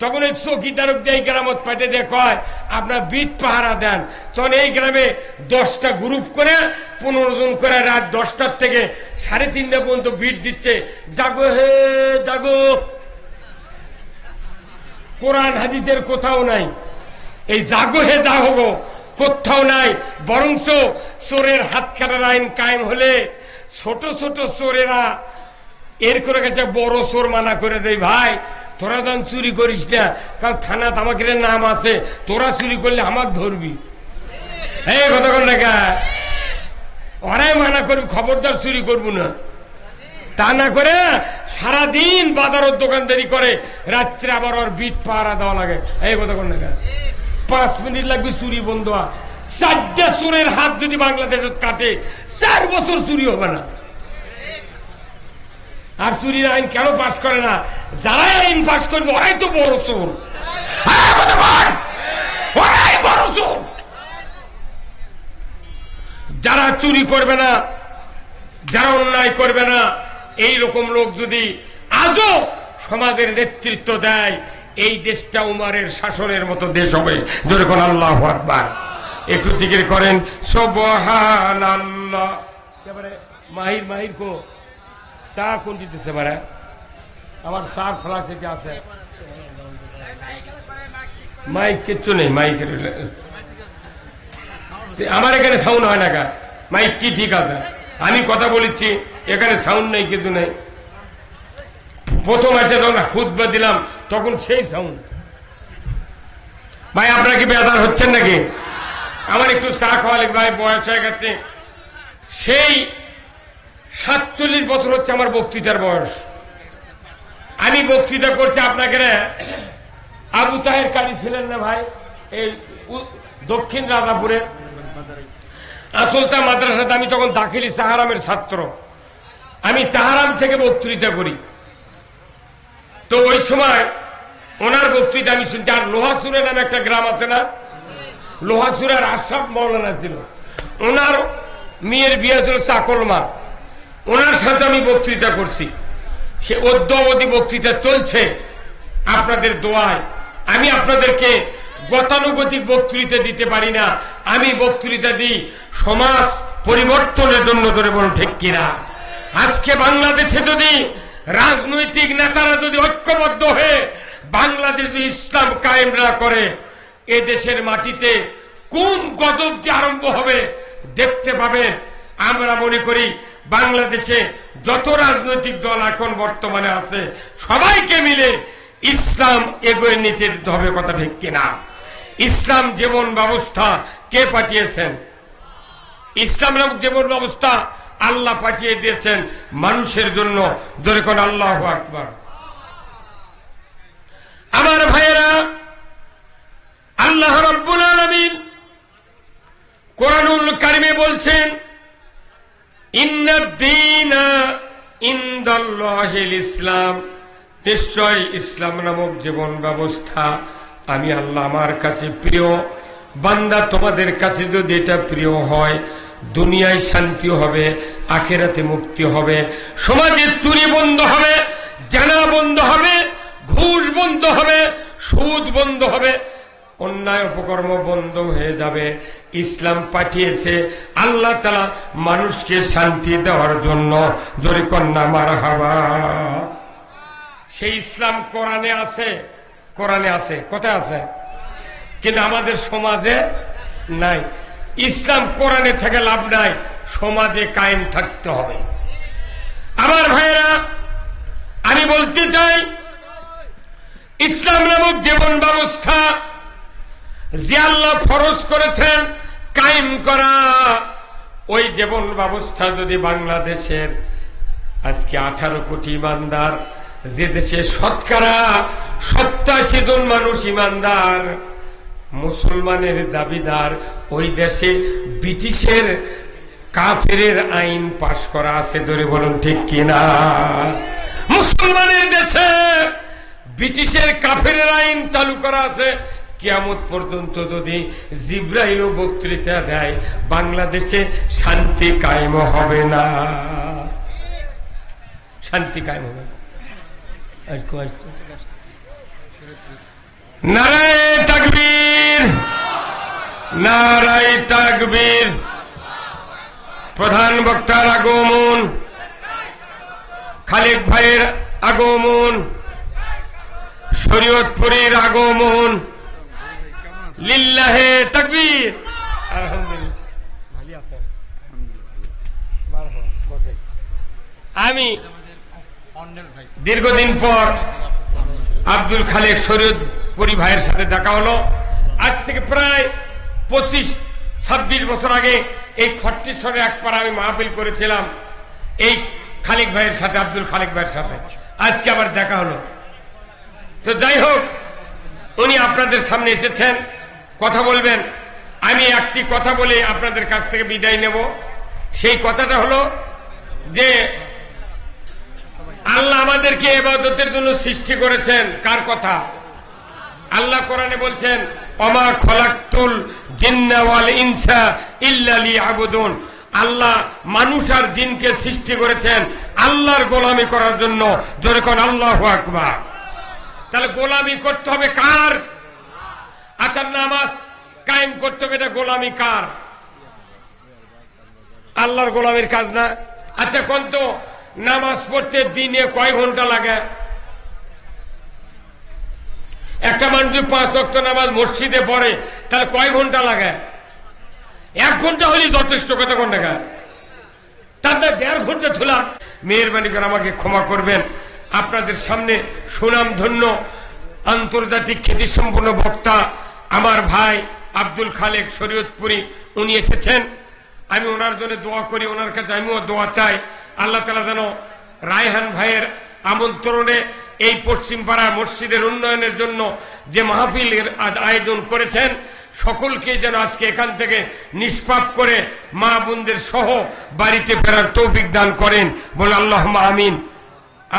তখন ওই চৌকিদারক দিয়ে গ্রামত পাইতে দিয়ে কয় আপনার বিট পাহারা দেন। তখন এই গ্রামে 10টা গ্রুপ করে 15 জন করে রাত 10টার থেকে 3:30 পর্যন্ত বিট দিচ্ছে, জাগো হে জাগো। কোরআন হাদিসের কোথাও নাই এই জাগো হে জাগো, কোথাও নাই। বরঞ্চ চোরের হাত কাটার আইন কায়েম হলে ছোট ছোট চোরেরা এর করে গেছে বড় চোর মানা করে দেয়, ভাই তোরা তখন চুরি করিস না, কারণ থানাত আমাকে নাম আছে, তোরা চুরি করলে আমাকে ধরবি। এই কথা কর না, ওরাই মানা করবি খবরদার চুরি করবো না। তা না করে সারাদিন বাজারের দোকানদারি করে, রাত্রে আবার ওর বিট পাহারা দেওয়া লাগে। এই কথা কর না, 5 মিনিট লাগবে চুরি বন্ধ হওয়া। 4টা চোরের হাত যদি বাংলাদেশে কাটে 4 বছর চুরি হবে না। আর চুরির আইন কেন পাস করে না? যারাই আইন পাস করবে ওরাই তো বড় চোর, ওরাই বড় চোর। যারা চুরি করবে না, যারা অন্যায় করবে না, এই রকম লোক যদি আজও সমাজের নেতৃত্ব দেয়, এই দেশটা উমারের শাসনের মতো দেশ হবে। যেরকম আল্লাহু আকবার, একটু জিকির করেন সুবহানাল্লাহ। মাহির মাহির কো চা কোন দিতেছে বারে? আমার সার ফলা থেকে আছে, মাইক কিচ্ছু নেই। মাইকের আমার এখানে সাউন্ড হয় না, কা মাইক কি ঠিক আছে? আমি কথা বলেছি, এখানে সাউন্ড নেই, কিন্তু নেই। প্রথম আছে তখন খুতবা দিলাম, তখন সেই সাউন্ড। ভাই আপনারা কি বেজার হচ্ছেন নাকি? আমার একটু চা খাওয়া লাগবে, ভাই বয়স হয়ে গেছে। সেই 47 বছর হচ্ছে আমার বক্তৃতার বয়স। আমি বক্তৃতা করছি আপনাকে। আবু তাহের কারি ছিলেন না ভাই, এই দক্ষিণ রাজাপুরের আসলতা মাদ্রাসাতে আমি তখন দাখিলি সাহারামের ছাত্র। আমি সাহারাম থেকে বক্তৃতা করি। তো ওই সময় ওনার বক্তৃতা আমি শুনছি। আর লোহাসুরে নামে একটা গ্রাম আছে না, লোহাসুরের আশরাফ মৌলানা ছিল, ওনার মেয়ের বিয়ে ছিল চাকলমা, ওনার সাথে আমি বক্তৃতা করছি। সে অদ্যাবধি বক্তৃতা চলছে আপনাদের দোয়ায়। আমি আপনাদেরকে গতানুগতিক বক্তৃতা দিতে পারি না, আমি বক্তৃতা দিই সমাজ পরিবর্তনের জন্য। ধরে বলুন ঠিক কিনা? আজকে বাংলাদেশে যদি রাজনৈতিক নেতারা যদি ঐক্যবদ্ধ হয়ে বাংলাদেশ যদি ইসলাম কায়েম না করে, এ দেশের মাটিতে কোন গজব যে আরম্ভ হবে দেখতে পাবেন। আমরা মনে করি বাংলাদেশে যত রাজনৈতিক দল এখন বর্তমানে আছে, সবাইকে মিলে ইসলাম এগোয় নিতে দিতে হবে। কথা ঠিক কিনা? ইসলাম জীবন ব্যবস্থা কে পাঠিয়েছেন? ইসলাম নামক জীবন ব্যবস্থা আল্লাহ পাঠিয়ে দিয়েছেন মানুষের জন্য। জোরে কোন আল্লাহু আকবার। আমার ভাইয়েরা, আল্লাহ রাব্বুল আলামিন কোরআনুল কারিমে বলছেন, ইন্নাদ-দীনা ইনদাল্লাহিল ইসলাম, নিশ্চয় ইসলাম নামক জীবন ব্যবস্থা আমি আল্লাহ আমার কাছে প্রিয়। বান্দা তোমাদের কাছে যদি এটা প্রিয় হয়, দুনিয়ায় শান্তি হবে, আখিরাতে মুক্তি হবে, সমাজে চুরি বন্ধ হবে, জানা বন্ধ হবে, ঘুষ বন্ধ হবে, সুদ বন্ধ হবে, অন্যায় অপকর্ম বন্ধ হয়ে যাবে। ইসলাম পাঠিয়েছে আল্লাহ তাআলা মানুষকে শান্তি দেওয়ার জন্য। জোরে কন্যা মারহাবা। সেই ইসলাম কোরআনে আছে, কোরআনে আছে, কোথায় আছে? কিন্তু আমাদের সমাজে নাই। ইসলাম কোরআনে থেকে লাভ নাই, সমাজে কায়েম থাকতে হবে। আমার ভাইয়েরা, আমি বলতে চাই, ইসলাম নামক জীবন ব্যবস্থা যে আল্লাহ ফরজ করেছেন কায়েম করা, ওই জীবন ব্যবস্থা যদি বাংলাদেশের আজকে 18 কোটি ইমানদার, যে দেশে শতকরা 87 জন মানুষ ইমানদার, মুসলমানের দাবিদার, ওই দেশে ব্রিটিশের কাফেরের আইন পাশ করা আছে। ধরে বলুন ঠিক কিনা? মুসলমানের দেশে ব্রিটিশের কাফেরের আইন চালু করা আছে, কিয়ামত পর্যন্ত যদি জিব্রাইলও বক্তৃতা দেয়, বাংলাদেশে শান্তি কায়েম হবে না। শান্তি কায়েম হবে না। নারায়ে তাকবীর, নারায়ে তাকবীর। প্রধান বক্তার আগমন, খালেক ভাইয়ের আগমন, শরীয়তপুরের আগমন। লিল্লাহে তাকবীর। আমি দীর্ঘদিন পর আব্দুল খালেক শরীয়তপুরি ভাইয়ের সাথে দেখা হলো। আজ থেকে প্রায় 25-26 বছর আগে এই খট্টিশ্বরে একবার আমি মাহফিল করেছিলাম এই খালেক ভাইয়ের সাথে, আব্দুল খালেক ভাইয়ের সাথে। আজকে আবার দেখা হলো। তো যাই হোক, উনি আপনাদের সামনে এসেছেন, কথা বলবেন। আমি একটি কথা বলে আপনাদের কাছ থেকে বিদায় নেব। সেই কথাটা হলো যে আল্লাহ আমাদেরকে ইবাদতের জন্য সৃষ্টি করেছেন। কার কথা? আল্লাহ কোরআনে বলছেন, ওমা খলাকতুল জিন্না ওয়াল ইনসা ইল্লা লিয়াবুদুন। আল্লাহ মানুষ আর জিনকে সৃষ্টি করেছেন আল্লাহর গোলামি করার জন্য। জোরে কোন আল্লাহু আকবার। তাহলে গোলামি করতে হবে কার? আচ্ছা, নামাজ কায়েম করতে হবে, এটা গোলামি কার? আল্লাহর গোলামির কাজ না? আচ্ছা কোন তো নামাজ পড়তে দিনে কয় ঘন্টা লাগে? একটা মানুষ 5 ওয়াক্ত নামাজ মসজিদে পড়ে, তাহলে কয় ঘন্টা লাগে? 1 ঘন্টা হলে যথেষ্ট। কত ঘন্টা? তার 1.5 ঘন্টা ধুলাম। মেহেরবানি করে আমাকে ক্ষমা করবেন। আপনাদের সামনে সুনাম ধন্য আন্তর্জাতিক খ্যাতি সম্পন্ন বক্তা আমার ভাই আব্দুল খালেক শরীয়তপুরি, উনি এসেছেন। আমি ওনার জন্য দোয়া করি, ওনার কাছে আমিও দোয়া চাই। আল্লাহ তাআলা যেন রায়হান ভাইয়ের আমন্ত্রণে এই পশ্চিম পাড়া মসজিদের উন্নয়নের জন্য যে মাহফিলের আয়োজন করেছেন, সকলকে যেন আজকে এখান থেকে নিষ্পাপ করে মা বোনদের সহ বাড়িতে ফেরার তৌফিক দান করেন। বলে আল্লাহুম্মা আমিন।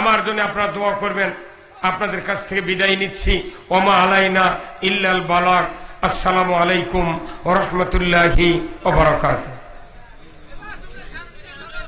আমার জন্য আপনারা দোয়া করবেন। আপনাদের কাছ থেকে বিদায় নিচ্ছি। ওমা আলাইনা ইল্লাল বালাগ। আসসালামু আলাইকুম ওয়া রাহমাতুল্লাহি ওয়া বারাকাতুহু।